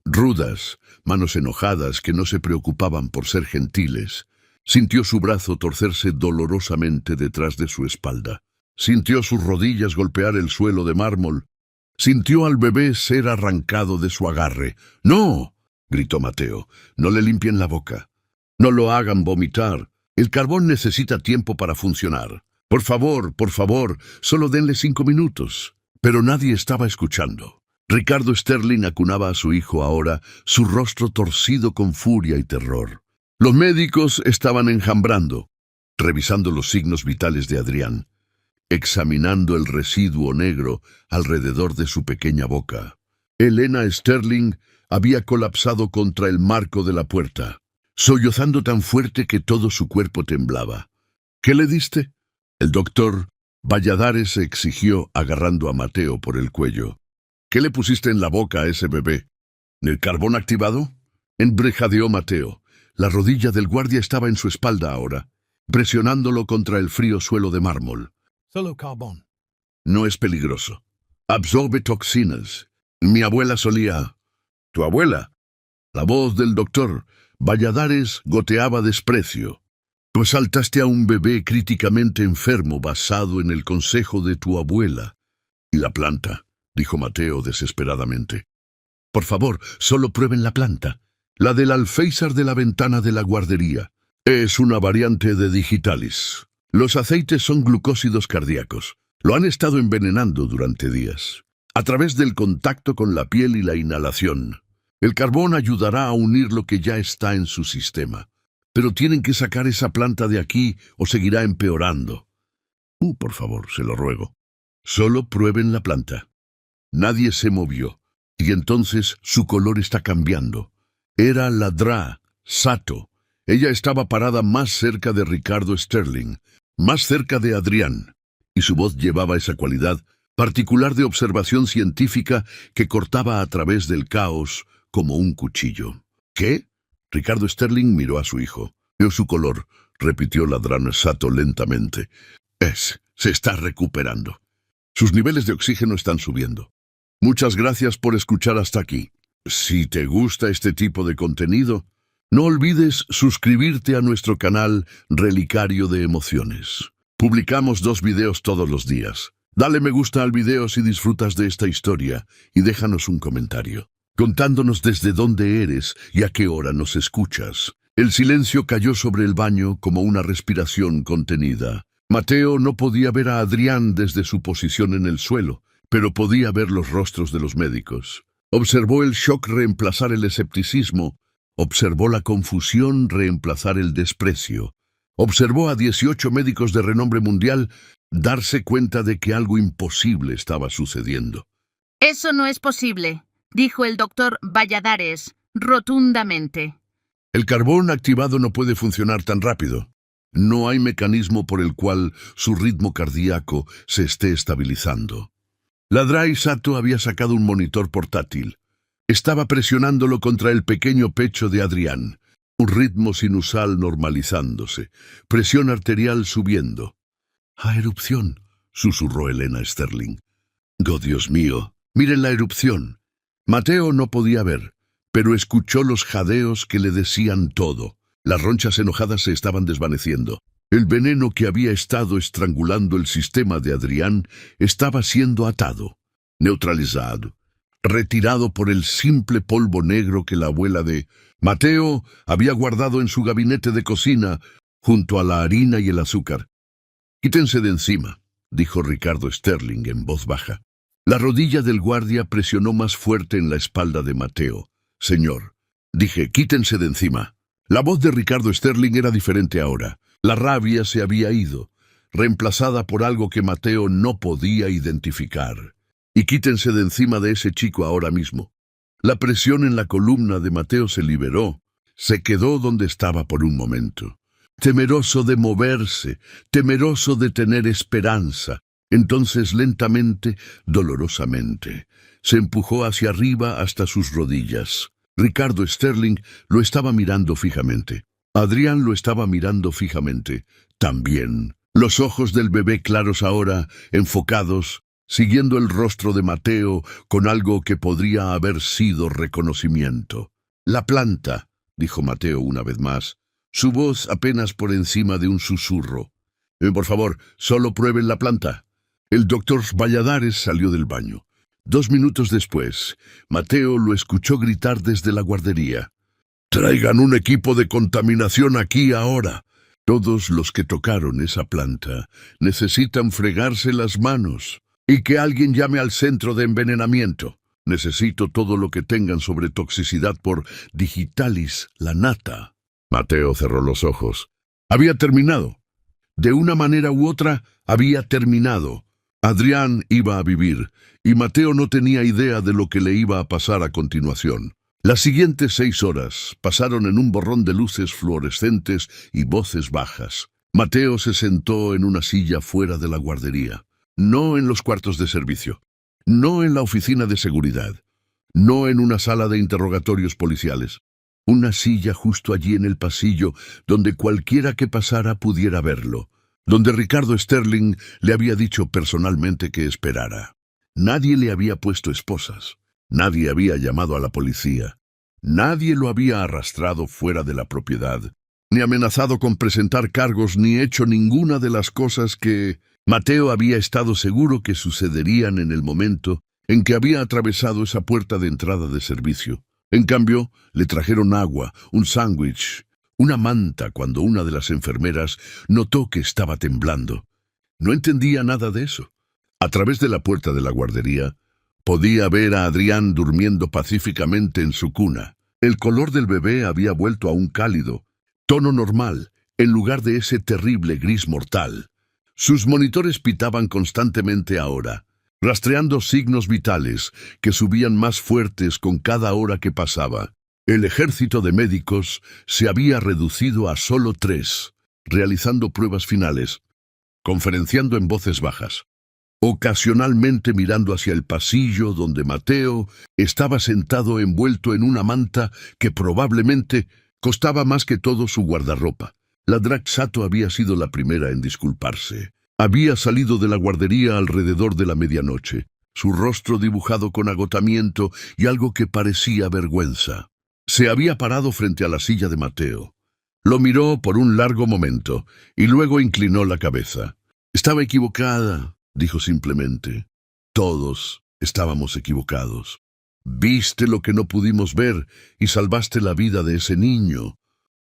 Rudas, manos enojadas que no se preocupaban por ser gentiles. Sintió su brazo torcerse dolorosamente detrás de su espalda. Sintió sus rodillas golpear el suelo de mármol. Sintió al bebé ser arrancado de su agarre. ¡No!, gritó Mateo. «No le limpien la boca. No lo hagan vomitar. El carbón necesita tiempo para funcionar. Por favor, solo denle 5 minutos». Pero nadie estaba escuchando. Ricardo Sterling acunaba a su hijo ahora, su rostro torcido con furia y terror. Los médicos estaban enjambrando, revisando los signos vitales de Adrián, examinando el residuo negro alrededor de su pequeña boca. Elena Sterling había colapsado contra el marco de la puerta, sollozando tan fuerte que todo su cuerpo temblaba. «¿Qué le diste?». El doctor Valladares exigió, agarrando a Mateo por el cuello. «¿Qué le pusiste en la boca a ese bebé?». «¿El carbón activado?». Embrejadeó Mateo. La rodilla del guardia estaba en su espalda ahora, presionándolo contra el frío suelo de mármol. «Solo carbón». «No es peligroso. Absorbe toxinas. Mi abuela solía». «¿Tu abuela?». La voz del doctor Valladares goteaba desprecio. «Tú asaltaste a un bebé críticamente enfermo basado en el consejo de tu abuela». «¿Y la planta?», dijo Mateo desesperadamente. «Por favor, solo prueben la planta. La del alféizar de la ventana de la guardería. Es una variante de digitalis. Los aceites son glucósidos cardíacos. Lo han estado envenenando durante días, a través del contacto con la piel y la inhalación. El carbón ayudará a unir lo que ya está en su sistema. Pero tienen que sacar esa planta de aquí o seguirá empeorando». Por favor, se lo ruego. Solo prueben la planta». Nadie se movió, y entonces su color está cambiando. Era la Dra. Sato. Ella estaba parada más cerca de Ricardo Sterling, más cerca de Adrián, y su voz llevaba esa cualidad particular de observación científica que cortaba a través del caos como un cuchillo. «¿Qué?». Ricardo Sterling miró a su hijo. «Veo su color», repitió la Dra. Sato lentamente. Se está recuperando. Sus niveles de oxígeno están subiendo. Muchas gracias por escuchar hasta aquí. Si te gusta este tipo de contenido, no olvides suscribirte a nuestro canal Relicario de Emociones. Publicamos 2 videos todos los días. Dale me gusta al video si disfrutas de esta historia y déjanos un comentario, contándonos desde dónde eres y a qué hora nos escuchas. El silencio cayó sobre el baño como una respiración contenida. Mateo no podía ver a Adrián desde su posición en el suelo, pero podía ver los rostros de los médicos. Observó el shock reemplazar el escepticismo. Observó la confusión reemplazar el desprecio. Observó a 18 médicos de renombre mundial darse cuenta de que algo imposible estaba sucediendo. Eso no es posible, dijo el doctor Valladares, rotundamente. El carbón activado no puede funcionar tan rápido. No hay mecanismo por el cual su ritmo cardíaco se esté estabilizando. Ladrai Sato había sacado un monitor portátil. Estaba presionándolo contra el pequeño pecho de Adrián. Un ritmo sinusal normalizándose. Presión arterial subiendo. «¡Ah, erupción!», susurró Elena Sterling. «¡Oh, Dios mío! Miren la erupción». Mateo no podía ver, pero escuchó los jadeos que le decían todo. Las ronchas enojadas se estaban desvaneciendo. El veneno que había estado estrangulando el sistema de Adrián estaba siendo atado, neutralizado, retirado por el simple polvo negro que la abuela de Mateo había guardado en su gabinete de cocina junto a la harina y el azúcar. «Quítense de encima», dijo Ricardo Sterling en voz baja. La rodilla del guardia presionó más fuerte en la espalda de Mateo. «Señor», dije, «quítense de encima». La voz de Ricardo Sterling era diferente ahora. La rabia se había ido, reemplazada por algo que Mateo no podía identificar. «Y quítense de encima de ese chico ahora mismo». La presión en la columna de Mateo se liberó. Se quedó donde estaba por un momento. Temeroso de moverse, temeroso de tener esperanza. Entonces lentamente, dolorosamente, se empujó hacia arriba hasta sus rodillas. Ricardo Sterling lo estaba mirando fijamente. Adrián lo estaba mirando fijamente. También. Los ojos del bebé claros ahora, enfocados, siguiendo el rostro de Mateo con algo que podría haber sido reconocimiento. «La planta», dijo Mateo una vez más, su voz apenas por encima de un susurro. «Por favor, solo prueben la planta». El doctor Valladares salió del baño. 2 minutos después, Mateo lo escuchó gritar desde la guardería. «Traigan un equipo de contaminación aquí ahora. Todos los que tocaron esa planta necesitan fregarse las manos. Y que alguien llame al centro de envenenamiento. Necesito todo lo que tengan sobre toxicidad por Digitalis Lanata». Mateo cerró los ojos. Había terminado. De una manera u otra, había terminado. Adrián iba a vivir, y Mateo no tenía idea de lo que le iba a pasar a continuación. Las siguientes 6 horas pasaron en un borrón de luces fluorescentes y voces bajas. Mateo se sentó en una silla fuera de la guardería. No en los cuartos de servicio, no en la oficina de seguridad, no en una sala de interrogatorios policiales. Una silla justo allí en el pasillo donde cualquiera que pasara pudiera verlo, donde Ricardo Sterling le había dicho personalmente que esperara. Nadie le había puesto esposas, nadie había llamado a la policía, nadie lo había arrastrado fuera de la propiedad, ni amenazado con presentar cargos ni hecho ninguna de las cosas que Mateo había estado seguro que sucederían en el momento en que había atravesado esa puerta de entrada de servicio. En cambio, le trajeron agua, un sándwich, una manta cuando una de las enfermeras notó que estaba temblando. No entendía nada de eso. A través de la puerta de la guardería, podía ver a Adrián durmiendo pacíficamente en su cuna. El color del bebé había vuelto a un cálido, tono normal, en lugar de ese terrible gris mortal. Sus monitores pitaban constantemente ahora, rastreando signos vitales que subían más fuertes con cada hora que pasaba. El ejército de médicos se había reducido a solo 3, realizando pruebas finales, conferenciando en voces bajas, ocasionalmente mirando hacia el pasillo donde Mateo estaba sentado envuelto en una manta que probablemente costaba más que todo su guardarropa. Ladrai Sato había sido la primera en disculparse. Había salido de la guardería alrededor de la medianoche, su rostro dibujado con agotamiento y algo que parecía vergüenza. Se había parado frente a la silla de Mateo. Lo miró por un largo momento y luego inclinó la cabeza. «Estaba equivocada», dijo simplemente. «Todos estábamos equivocados. Viste lo que no pudimos ver y salvaste la vida de ese niño.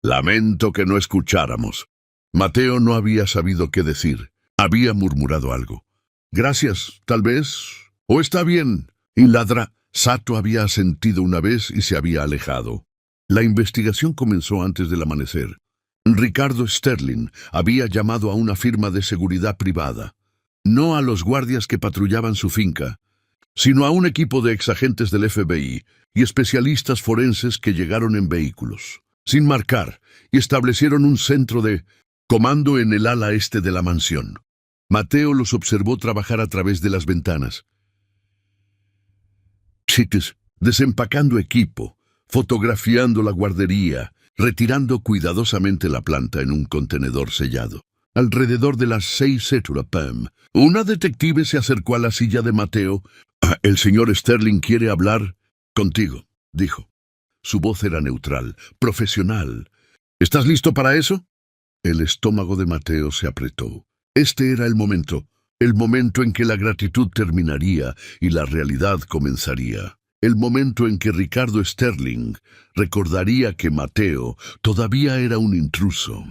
Lamento que no escucháramos». Mateo no había sabido qué decir. Había murmurado algo. «Gracias, tal vez. O está bien». Y Sato había asentido una vez y se había alejado. La investigación comenzó antes del amanecer. Ricardo Sterling había llamado a una firma de seguridad privada, no a los guardias que patrullaban su finca, sino a un equipo de exagentes del FBI y especialistas forenses que llegaron en vehículos, sin marcar, y establecieron un centro de comando en el ala este de la mansión. Mateo los observó trabajar a través de las ventanas. Chicos, desempacando equipo, fotografiando la guardería, retirando cuidadosamente la planta en un contenedor sellado. Alrededor de las 6:00 p.m., una detective se acercó a la silla de Mateo. «El señor Sterling quiere hablar contigo», dijo. Su voz era neutral, profesional. «¿Estás listo para eso?» El estómago de Mateo se apretó. Este era el momento en que la gratitud terminaría y la realidad comenzaría. El momento en que Ricardo Sterling recordaría que Mateo todavía era un intruso,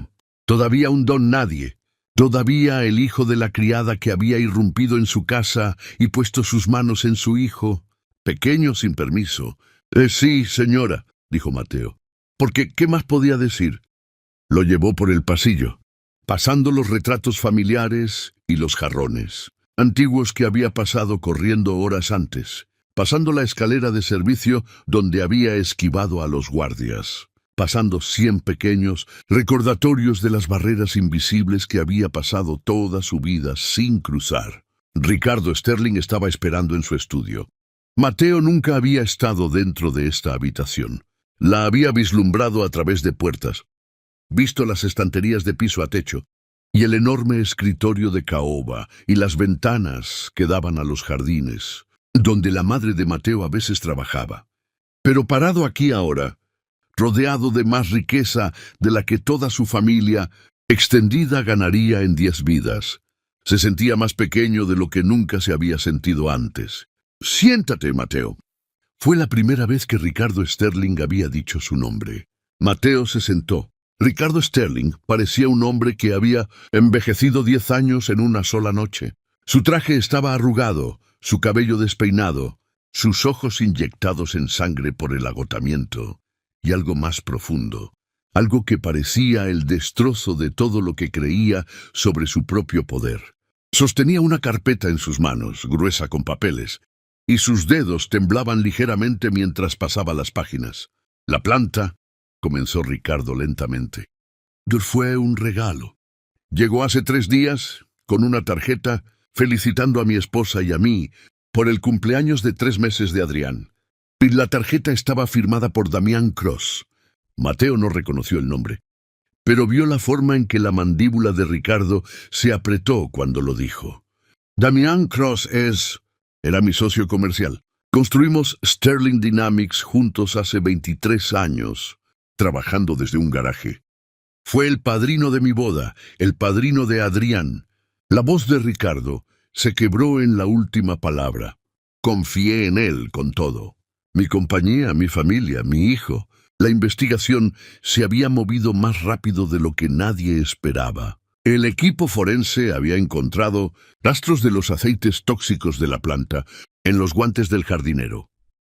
todavía un don nadie, todavía el hijo de la criada que había irrumpido en su casa y puesto sus manos en su hijo, pequeño sin permiso. Sí, señora», dijo Mateo. Porque, ¿qué más podía decir? Lo llevó por el pasillo, pasando los retratos familiares y los jarrones, antiguos que había pasado corriendo horas antes, pasando la escalera de servicio donde había esquivado a los guardias, pasando 100 pequeños recordatorios de las barreras invisibles que había pasado toda su vida sin cruzar. Ricardo Sterling estaba esperando en su estudio. Mateo nunca había estado dentro de esta habitación. La había vislumbrado a través de puertas, visto las estanterías de piso a techo, y el enorme escritorio de caoba, y las ventanas que daban a los jardines, donde la madre de Mateo a veces trabajaba. Pero parado aquí ahora, rodeado de más riqueza de la que toda su familia extendida ganaría en 10 vidas, se sentía más pequeño de lo que nunca se había sentido antes. «Siéntate, Mateo». Fue la primera vez que Ricardo Sterling había dicho su nombre. Mateo se sentó. Ricardo Sterling parecía un hombre que había envejecido 10 años en una sola noche. Su traje estaba arrugado, su cabello despeinado, sus ojos inyectados en sangre por el agotamiento, y algo más profundo, algo que parecía el destrozo de todo lo que creía sobre su propio poder. Sostenía una carpeta en sus manos, gruesa con papeles, y sus dedos temblaban ligeramente mientras pasaba las páginas. «La planta», comenzó Ricardo lentamente, «fue un regalo. Llegó hace 3 días, con una tarjeta, felicitando a mi esposa y a mí por el cumpleaños de 3 meses de Adrián. Y la tarjeta estaba firmada por Damián Cross». Mateo no reconoció el nombre, pero vio la forma en que la mandíbula de Ricardo se apretó cuando lo dijo. «Damián Cross era mi socio comercial. Construimos Sterling Dynamics juntos hace 23 años, trabajando desde un garaje. Fue el padrino de mi boda, el padrino de Adrián». La voz de Ricardo se quebró en la última palabra. «Confié en él con todo. Mi compañía, mi familia, mi hijo». La investigación se había movido más rápido de lo que nadie esperaba. El equipo forense había encontrado rastros de los aceites tóxicos de la planta en los guantes del jardinero.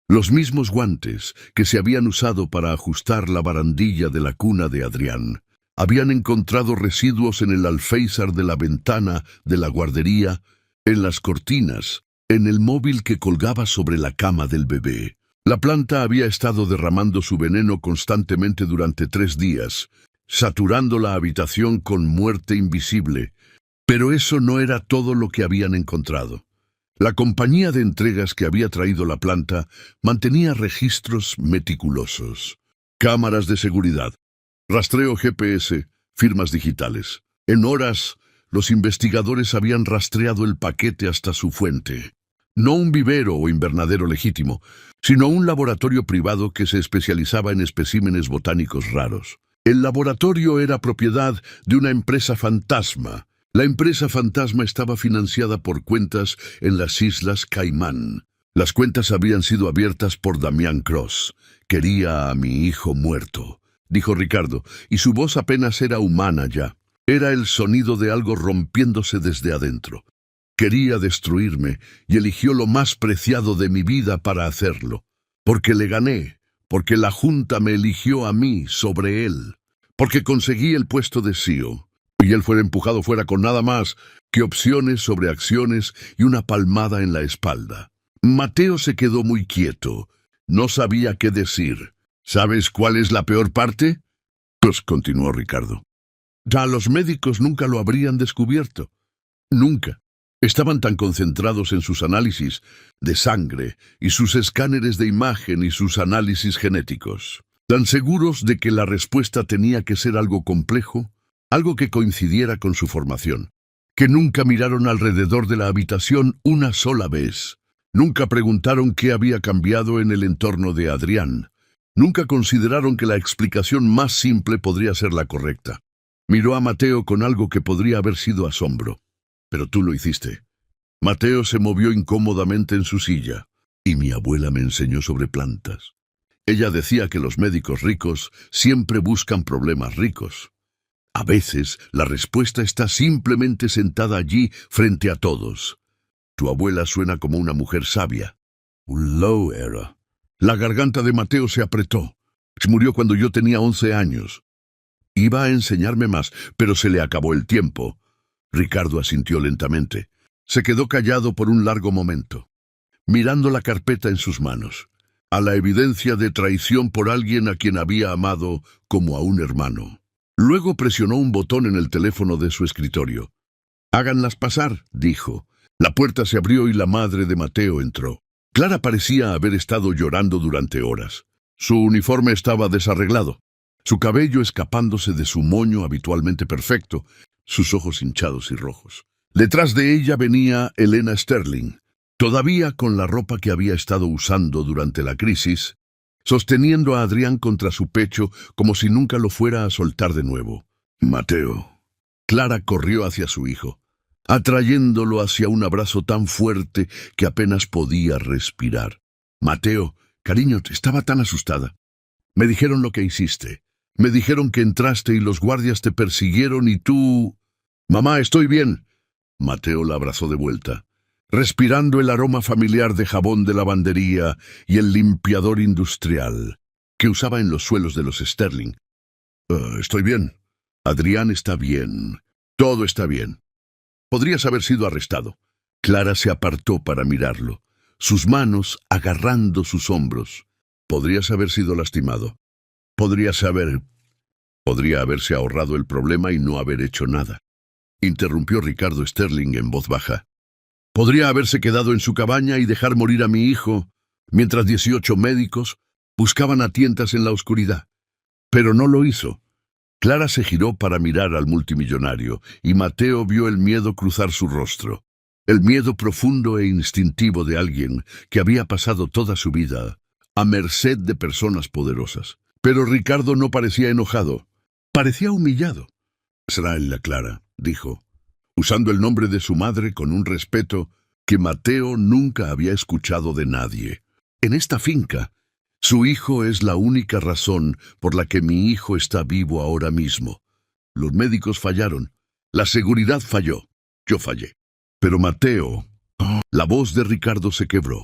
Los mismos guantes que se habían usado para ajustar la barandilla de la cuna de Adrián. Habían encontrado residuos en el alféizar de la ventana de la guardería, en las cortinas, en el móvil que colgaba sobre la cama del bebé. La planta había estado derramando su veneno constantemente durante 3 días, saturando la habitación con muerte invisible. Pero eso no era todo lo que habían encontrado. La compañía de entregas que había traído la planta mantenía registros meticulosos. Cámaras de seguridad, rastreo GPS, firmas digitales. En horas, los investigadores habían rastreado el paquete hasta su fuente. No un vivero o invernadero legítimo, sino un laboratorio privado que se especializaba en especímenes botánicos raros. El laboratorio era propiedad de una empresa fantasma. La empresa fantasma estaba financiada por cuentas en las Islas Caimán. Las cuentas habían sido abiertas por Damián Cross. «Quería a mi hijo muerto», dijo Ricardo, y su voz apenas era humana ya. Era el sonido de algo rompiéndose desde adentro. Quería destruirme y eligió lo más preciado de mi vida para hacerlo. Porque le gané, porque la Junta me eligió a mí sobre él, porque conseguí el puesto de CEO. Y él fue empujado fuera con nada más que opciones sobre acciones y una palmada en la espalda. Mateo se quedó muy quieto. No sabía qué decir. ¿Sabes cuál es la peor parte? Pues continuó Ricardo. Ya los médicos nunca lo habrían descubierto. Nunca. Estaban tan concentrados en sus análisis de sangre y sus escáneres de imagen y sus análisis genéticos, tan seguros de que la respuesta tenía que ser algo complejo, algo que coincidiera con su formación, que nunca miraron alrededor de la habitación una sola vez. Nunca preguntaron qué había cambiado en el entorno de Adrián. Nunca consideraron que la explicación más simple podría ser la correcta. Miró a Mateo con algo que podría haber sido asombro. Pero tú lo hiciste. Mateo se movió incómodamente en su silla. Y mi abuela me enseñó sobre plantas. Ella decía que los médicos ricos siempre buscan problemas ricos. A veces la respuesta está simplemente sentada allí frente a todos. Tu abuela suena como una mujer sabia. Un low era. La garganta de Mateo se apretó. Murió cuando yo tenía 11 años. Iba a enseñarme más, pero se le acabó el tiempo. Ricardo asintió lentamente. Se quedó callado por un largo momento, mirando la carpeta en sus manos, a la evidencia de traición por alguien a quien había amado como a un hermano. Luego presionó un botón en el teléfono de su escritorio. «Háganlas pasar», dijo. La puerta se abrió y la madre de Mateo entró. Clara parecía haber estado llorando durante horas. Su uniforme estaba desarreglado, su cabello escapándose de su moño habitualmente perfecto, sus ojos hinchados y rojos. Detrás de ella venía Elena Sterling, todavía con la ropa que había estado usando durante la crisis, sosteniendo a Adrián contra su pecho como si nunca lo fuera a soltar de nuevo. «Mateo». Clara corrió hacia su hijo, atrayéndolo hacia un abrazo tan fuerte que apenas podía respirar. «Mateo, cariño, estaba tan asustada. Me dijeron lo que hiciste. Me dijeron que entraste y los guardias te persiguieron y tú...» «Mamá, estoy bien». Mateo la abrazó de vuelta, respirando el aroma familiar de jabón de lavandería y el limpiador industrial que usaba en los suelos de los Sterling. Estoy bien. Adrián está bien. Todo está bien. Podrías haber sido arrestado». Clara se apartó para mirarlo, sus manos agarrando sus hombros. «Podrías haber sido lastimado. Podría haberse ahorrado el problema y no haber hecho nada», interrumpió Ricardo Sterling en voz baja. «Podría haberse quedado en su cabaña y dejar morir a mi hijo, mientras 18 médicos buscaban a tientas en la oscuridad. Pero no lo hizo». Clara se giró para mirar al multimillonario, y Mateo vio el miedo cruzar su rostro. El miedo profundo e instintivo de alguien que había pasado toda su vida a merced de personas poderosas. Pero Ricardo no parecía enojado, parecía humillado. «Será él, la Clara», dijo, usando el nombre de su madre con un respeto que Mateo nunca había escuchado de nadie. «En esta finca, su hijo es la única razón por la que mi hijo está vivo ahora mismo. Los médicos fallaron, la seguridad falló, yo fallé. Pero Mateo...» La voz de Ricardo se quebró.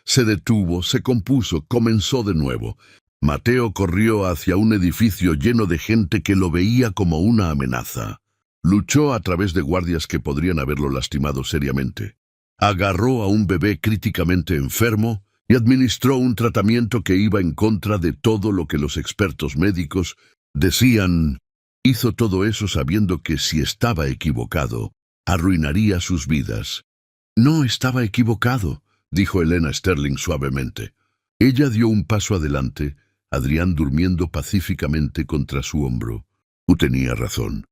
Se detuvo, se compuso, comenzó de nuevo. Mateo corrió hacia un edificio lleno de gente que lo veía como una amenaza. Luchó a través de guardias que podrían haberlo lastimado seriamente. Agarró a un bebé críticamente enfermo y administró un tratamiento que iba en contra de todo lo que los expertos médicos decían. Hizo todo eso sabiendo que si estaba equivocado, arruinaría sus vidas. «No estaba equivocado», dijo Elena Sterling suavemente. Ella dio un paso adelante, Adrián durmiendo pacíficamente contra su hombro. «Tú tenías razón».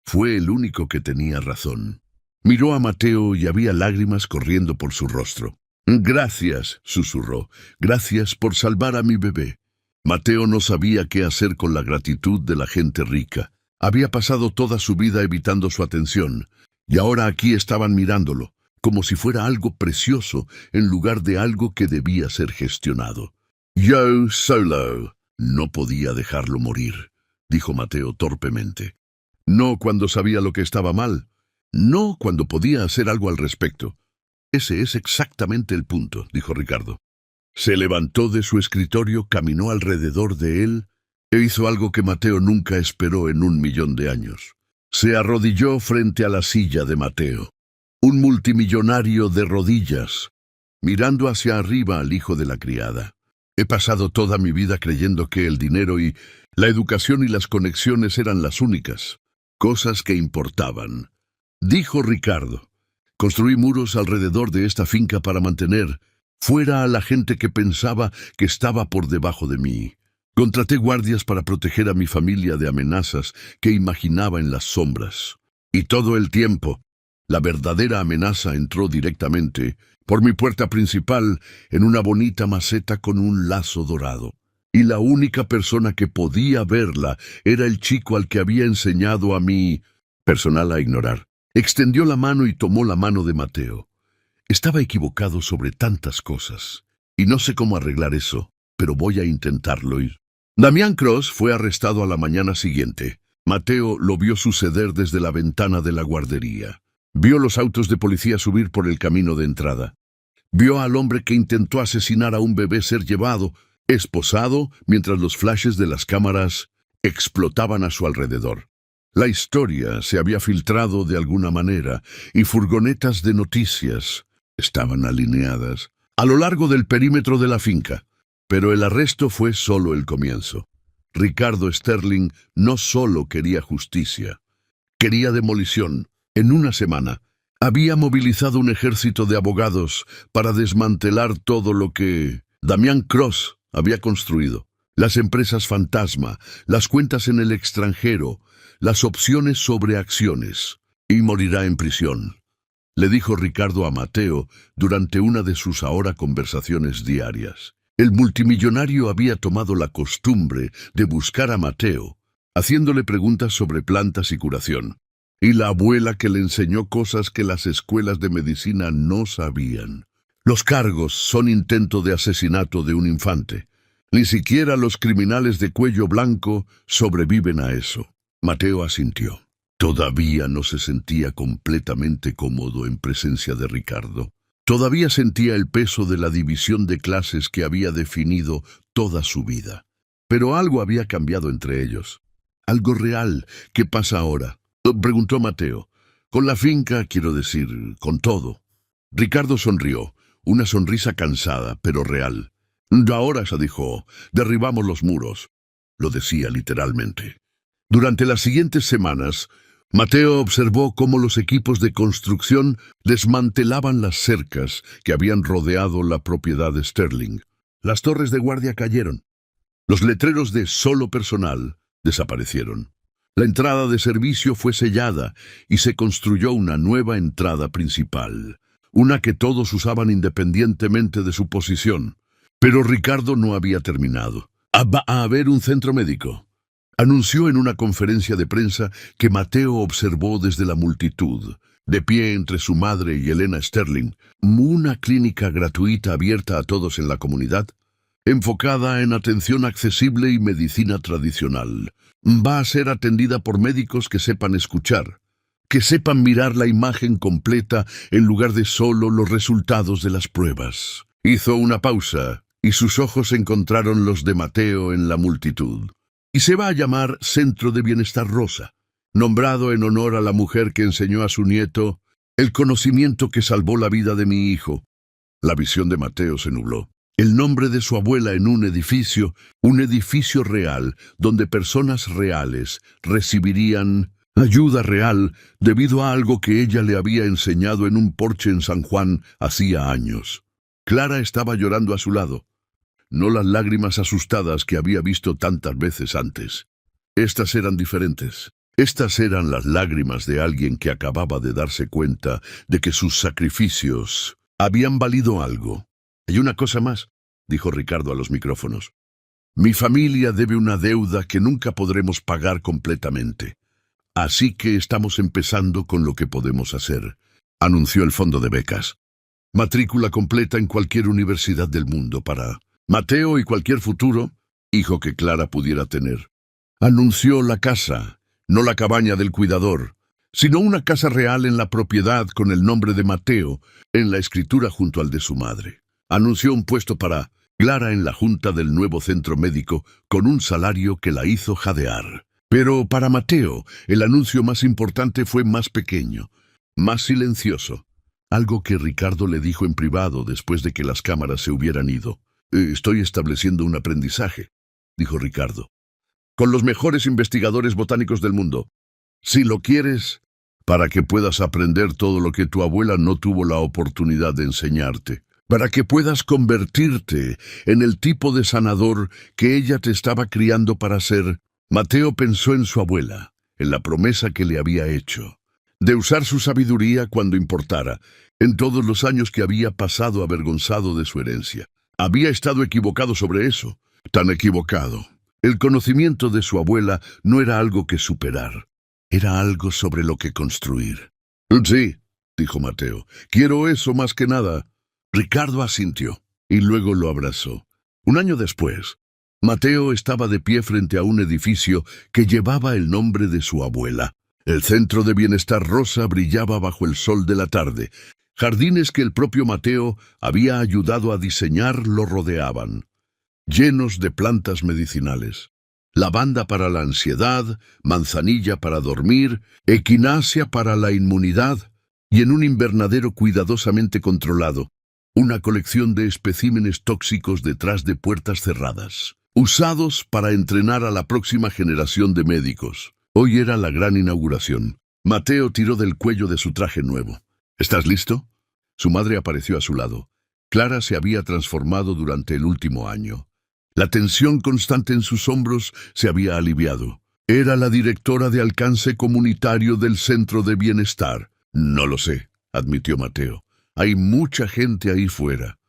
Fue el único que tenía razón. Miró a Mateo y había lágrimas corriendo por su rostro. «Gracias», susurró. «Gracias por salvar a mi bebé». Mateo no sabía qué hacer con la gratitud de la gente rica. Había pasado toda su vida evitando su atención, y ahora aquí estaban mirándolo, como si fuera algo precioso en lugar de algo que debía ser gestionado. «Yo solo». «No podía dejarlo morir», dijo Mateo torpemente. «No cuando sabía lo que estaba mal. No cuando podía hacer algo al respecto. Ese es exactamente el punto, dijo Ricardo. Se levantó de su escritorio, caminó alrededor de él e hizo algo que Mateo nunca esperó en 1.000.000 de años. Se arrodilló frente a la silla de Mateo, un multimillonario de rodillas, mirando hacia arriba al hijo de la criada. He pasado toda mi vida creyendo que el dinero y la educación y las conexiones eran las únicas cosas que importaban, dijo Ricardo. Construí muros alrededor de esta finca para mantener fuera a la gente que pensaba que estaba por debajo de mí. Contraté guardias para proteger a mi familia de amenazas que imaginaba en las sombras. Y todo el tiempo, la verdadera amenaza entró directamente por mi puerta principal en una bonita maceta con un lazo dorado. Y la única persona que podía verla era el chico al que había enseñado a mi personal a ignorar. Extendió la mano y tomó la mano de Mateo. Estaba equivocado sobre tantas cosas, y no sé cómo arreglar eso, pero voy a intentarlo. Damián Cross fue arrestado a la mañana siguiente. Mateo lo vio suceder desde la ventana de la guardería. Vio los autos de policía subir por el camino de entrada. Vio al hombre que intentó asesinar a un bebé ser llevado, esposado, mientras los flashes de las cámaras explotaban a su alrededor. La historia se había filtrado de alguna manera y furgonetas de noticias estaban alineadas a lo largo del perímetro de la finca. Pero el arresto fue solo el comienzo. Ricardo Sterling no solo quería justicia, quería demolición. En una semana, había movilizado un ejército de abogados para desmantelar todo lo que Damián Cross había construido. Las empresas fantasma, las cuentas en el extranjero, las opciones sobre acciones. Y morirá en prisión, le dijo Ricardo a Mateo durante una de sus ahora conversaciones diarias. El multimillonario había tomado la costumbre de buscar a Mateo, haciéndole preguntas sobre plantas y curación. Y la abuela que le enseñó cosas que las escuelas de medicina no sabían. Los cargos son intento de asesinato de un infante. Ni siquiera los criminales de cuello blanco sobreviven a eso. Mateo asintió. Todavía no se sentía completamente cómodo en presencia de Ricardo. Todavía sentía el peso de la división de clases que había definido toda su vida. Pero algo había cambiado entre ellos. Algo real. ¿Qué pasa ahora?, preguntó Mateo. Con la finca, quiero decir, con todo. Ricardo sonrió, una sonrisa cansada, pero real. Ahora, se dijo, derribamos los muros. Lo decía literalmente. Durante las siguientes semanas, Mateo observó cómo los equipos de construcción desmantelaban las cercas que habían rodeado la propiedad de Sterling. Las torres de guardia cayeron. Los letreros de solo personal desaparecieron. La entrada de servicio fue sellada y se construyó una nueva entrada principal, una que todos usaban independientemente de su posición. Pero Ricardo no había terminado. Va a haber un centro médico, anunció en una conferencia de prensa que Mateo observó desde la multitud, de pie entre su madre y Elena Sterling, una clínica gratuita abierta a todos en la comunidad, enfocada en atención accesible y medicina tradicional. Va a ser atendida por médicos que sepan escuchar, que sepan mirar la imagen completa en lugar de solo los resultados de las pruebas. Hizo una pausa y sus ojos encontraron los de Mateo en la multitud. Y se va a llamar Centro de Bienestar Rosa, nombrado en honor a la mujer que enseñó a su nieto el conocimiento que salvó la vida de mi hijo. La visión de Mateo se nubló. El nombre de su abuela en un edificio real, donde personas reales recibirían ayuda real debido a algo que ella le había enseñado en un porche en San Juan hacía años. Clara estaba llorando a su lado, no las lágrimas asustadas que había visto tantas veces antes. Estas eran diferentes. Estas eran las lágrimas de alguien que acababa de darse cuenta de que sus sacrificios habían valido algo. Hay una cosa más, dijo Ricardo a los micrófonos. Mi familia debe una deuda que nunca podremos pagar completamente. Así que estamos empezando con lo que podemos hacer, anunció el fondo de becas. Matrícula completa en cualquier universidad del mundo para Mateo y cualquier futuro hijo que Clara pudiera tener. Anunció la casa, no la cabaña del cuidador, sino una casa real en la propiedad con el nombre de Mateo en la escritura junto al de su madre. Anunció un puesto para Clara en la junta del nuevo centro médico con un salario que la hizo jadear. Pero para Mateo, el anuncio más importante fue más pequeño, más silencioso. Algo que Ricardo le dijo en privado después de que las cámaras se hubieran ido. Estoy estableciendo un aprendizaje, dijo Ricardo, con los mejores investigadores botánicos del mundo. Si lo quieres, para que puedas aprender todo lo que tu abuela no tuvo la oportunidad de enseñarte. Para que puedas convertirte en el tipo de sanador que ella te estaba criando para ser. Mateo pensó en su abuela, en la promesa que le había hecho, de usar su sabiduría cuando importara, en todos los años que había pasado avergonzado de su herencia. Había estado equivocado sobre eso, tan equivocado. El conocimiento de su abuela no era algo que superar, era algo sobre lo que construir. Sí, dijo Mateo, quiero eso más que nada. Ricardo asintió, y luego lo abrazó. Un año después, Mateo estaba de pie frente a un edificio que llevaba el nombre de su abuela. El Centro de Bienestar Rosa brillaba bajo el sol de la tarde. Jardines que el propio Mateo había ayudado a diseñar lo rodeaban, llenos de plantas medicinales. Lavanda para la ansiedad, manzanilla para dormir, equinacia para la inmunidad, y en un invernadero cuidadosamente controlado, una colección de especímenes tóxicos detrás de puertas cerradas, usados para entrenar a la próxima generación de médicos. Hoy era la gran inauguración. Mateo tiró del cuello de su traje nuevo. ¿Estás listo? Su madre apareció a su lado. Clara se había transformado durante el último año. La tensión constante en sus hombros se había aliviado. Era la directora de alcance comunitario del Centro de Bienestar. No lo sé, admitió Mateo. Hay mucha gente ahí fuera.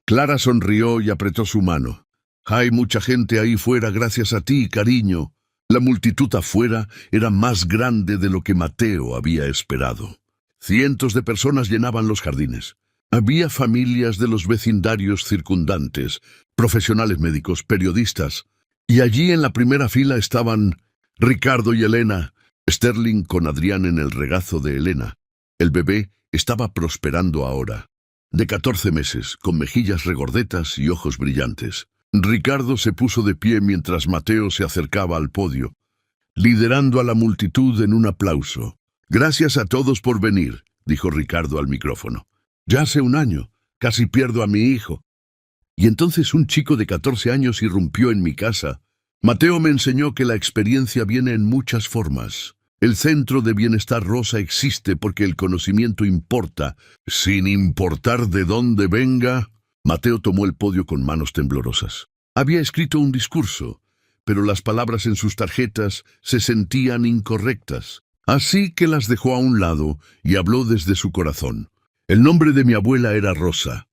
Clara sonrió y apretó su mano. Hay mucha gente ahí fuera gracias a ti, cariño. La multitud afuera era más grande de lo que Mateo había esperado. Cientos de personas llenaban los jardines. Había familias de los vecindarios circundantes, profesionales médicos, periodistas. Y allí en la primera fila estaban Ricardo y Elena, Sterling con Adrián en el regazo de Elena. El bebé estaba prosperando ahora, de 14 meses, con mejillas regordetas y ojos brillantes. Ricardo se puso de pie mientras Mateo se acercaba al podio, liderando a la multitud en un aplauso. Gracias a todos por venir, dijo Ricardo al micrófono. Ya hace un año, casi pierdo a mi hijo. Y entonces un chico de 14 años irrumpió en mi casa. Mateo me enseñó que la experiencia viene en muchas formas. El Centro de Bienestar Rosa existe porque el conocimiento importa, sin importar de dónde venga. Mateo tomó el podio con manos temblorosas. Había escrito un discurso, pero las palabras en sus tarjetas se sentían incorrectas. Así que las dejó a un lado y habló desde su corazón. El nombre de mi abuela era Rosa,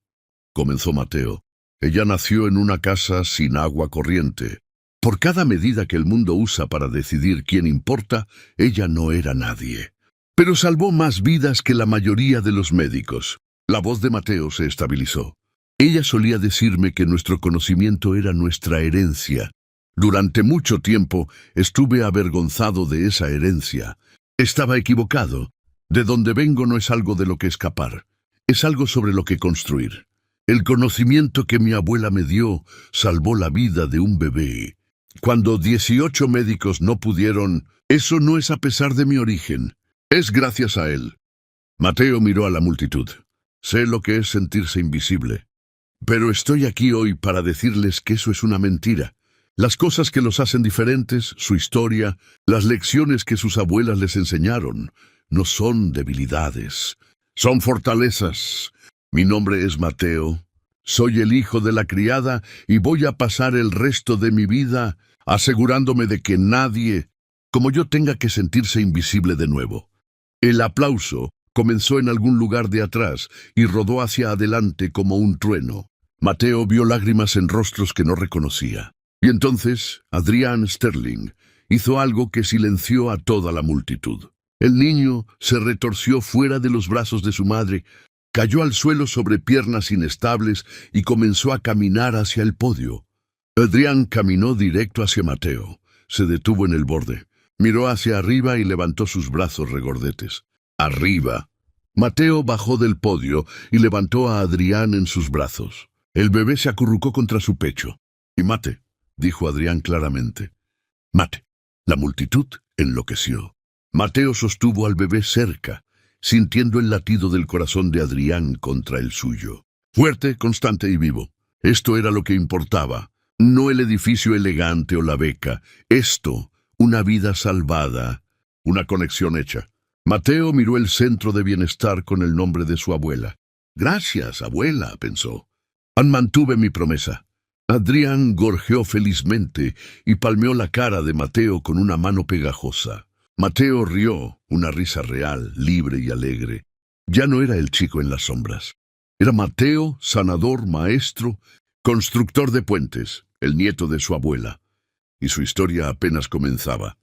comenzó Mateo. Ella nació en una casa sin agua corriente. Por cada medida que el mundo usa para decidir quién importa, ella no era nadie. Pero salvó más vidas que la mayoría de los médicos. La voz de Mateo se estabilizó. Ella solía decirme que nuestro conocimiento era nuestra herencia. Durante mucho tiempo estuve avergonzado de esa herencia. Estaba equivocado. De donde vengo no es algo de lo que escapar. Es algo sobre lo que construir. El conocimiento que mi abuela me dio salvó la vida de un bebé. Cuando 18 médicos no pudieron, eso no es a pesar de mi origen, es gracias a él. Mateo miró a la multitud. Sé lo que es sentirse invisible. Pero estoy aquí hoy para decirles que eso es una mentira. Las cosas que los hacen diferentes, su historia, las lecciones que sus abuelas les enseñaron, no son debilidades, son fortalezas. Mi nombre es Mateo. Soy el hijo de la criada y voy a pasar el resto de mi vida asegurándome de que nadie, como yo, tenga que sentirse invisible de nuevo. El aplauso comenzó en algún lugar de atrás y rodó hacia adelante como un trueno. Mateo vio lágrimas en rostros que no reconocía. Y entonces Adrián Sterling hizo algo que silenció a toda la multitud. El niño se retorció fuera de los brazos de su madre, cayó al suelo sobre piernas inestables y comenzó a caminar hacia el podio. Adrián caminó directo hacia Mateo. Se detuvo en el borde. Miró hacia arriba y levantó sus brazos regordetes. ¡Arriba! Mateo bajó del podio y levantó a Adrián en sus brazos. El bebé se acurrucó contra su pecho. «Y mate», dijo Adrián claramente. «Mate». La multitud enloqueció. Mateo sostuvo al bebé cerca, sintiendo el latido del corazón de Adrián contra el suyo. Fuerte, constante y vivo. Esto era lo que importaba. No el edificio elegante o la beca. Esto, una vida salvada, una conexión hecha. Mateo miró el centro de bienestar con el nombre de su abuela. «Gracias, abuela», pensó. «Mantuve mi promesa». Adrián gorjeó felizmente y palmeó la cara de Mateo con una mano pegajosa. Mateo rió, una risa real, libre y alegre. Ya no era el chico en las sombras. Era Mateo, sanador, maestro, constructor de puentes, el nieto de su abuela. Y su historia apenas comenzaba.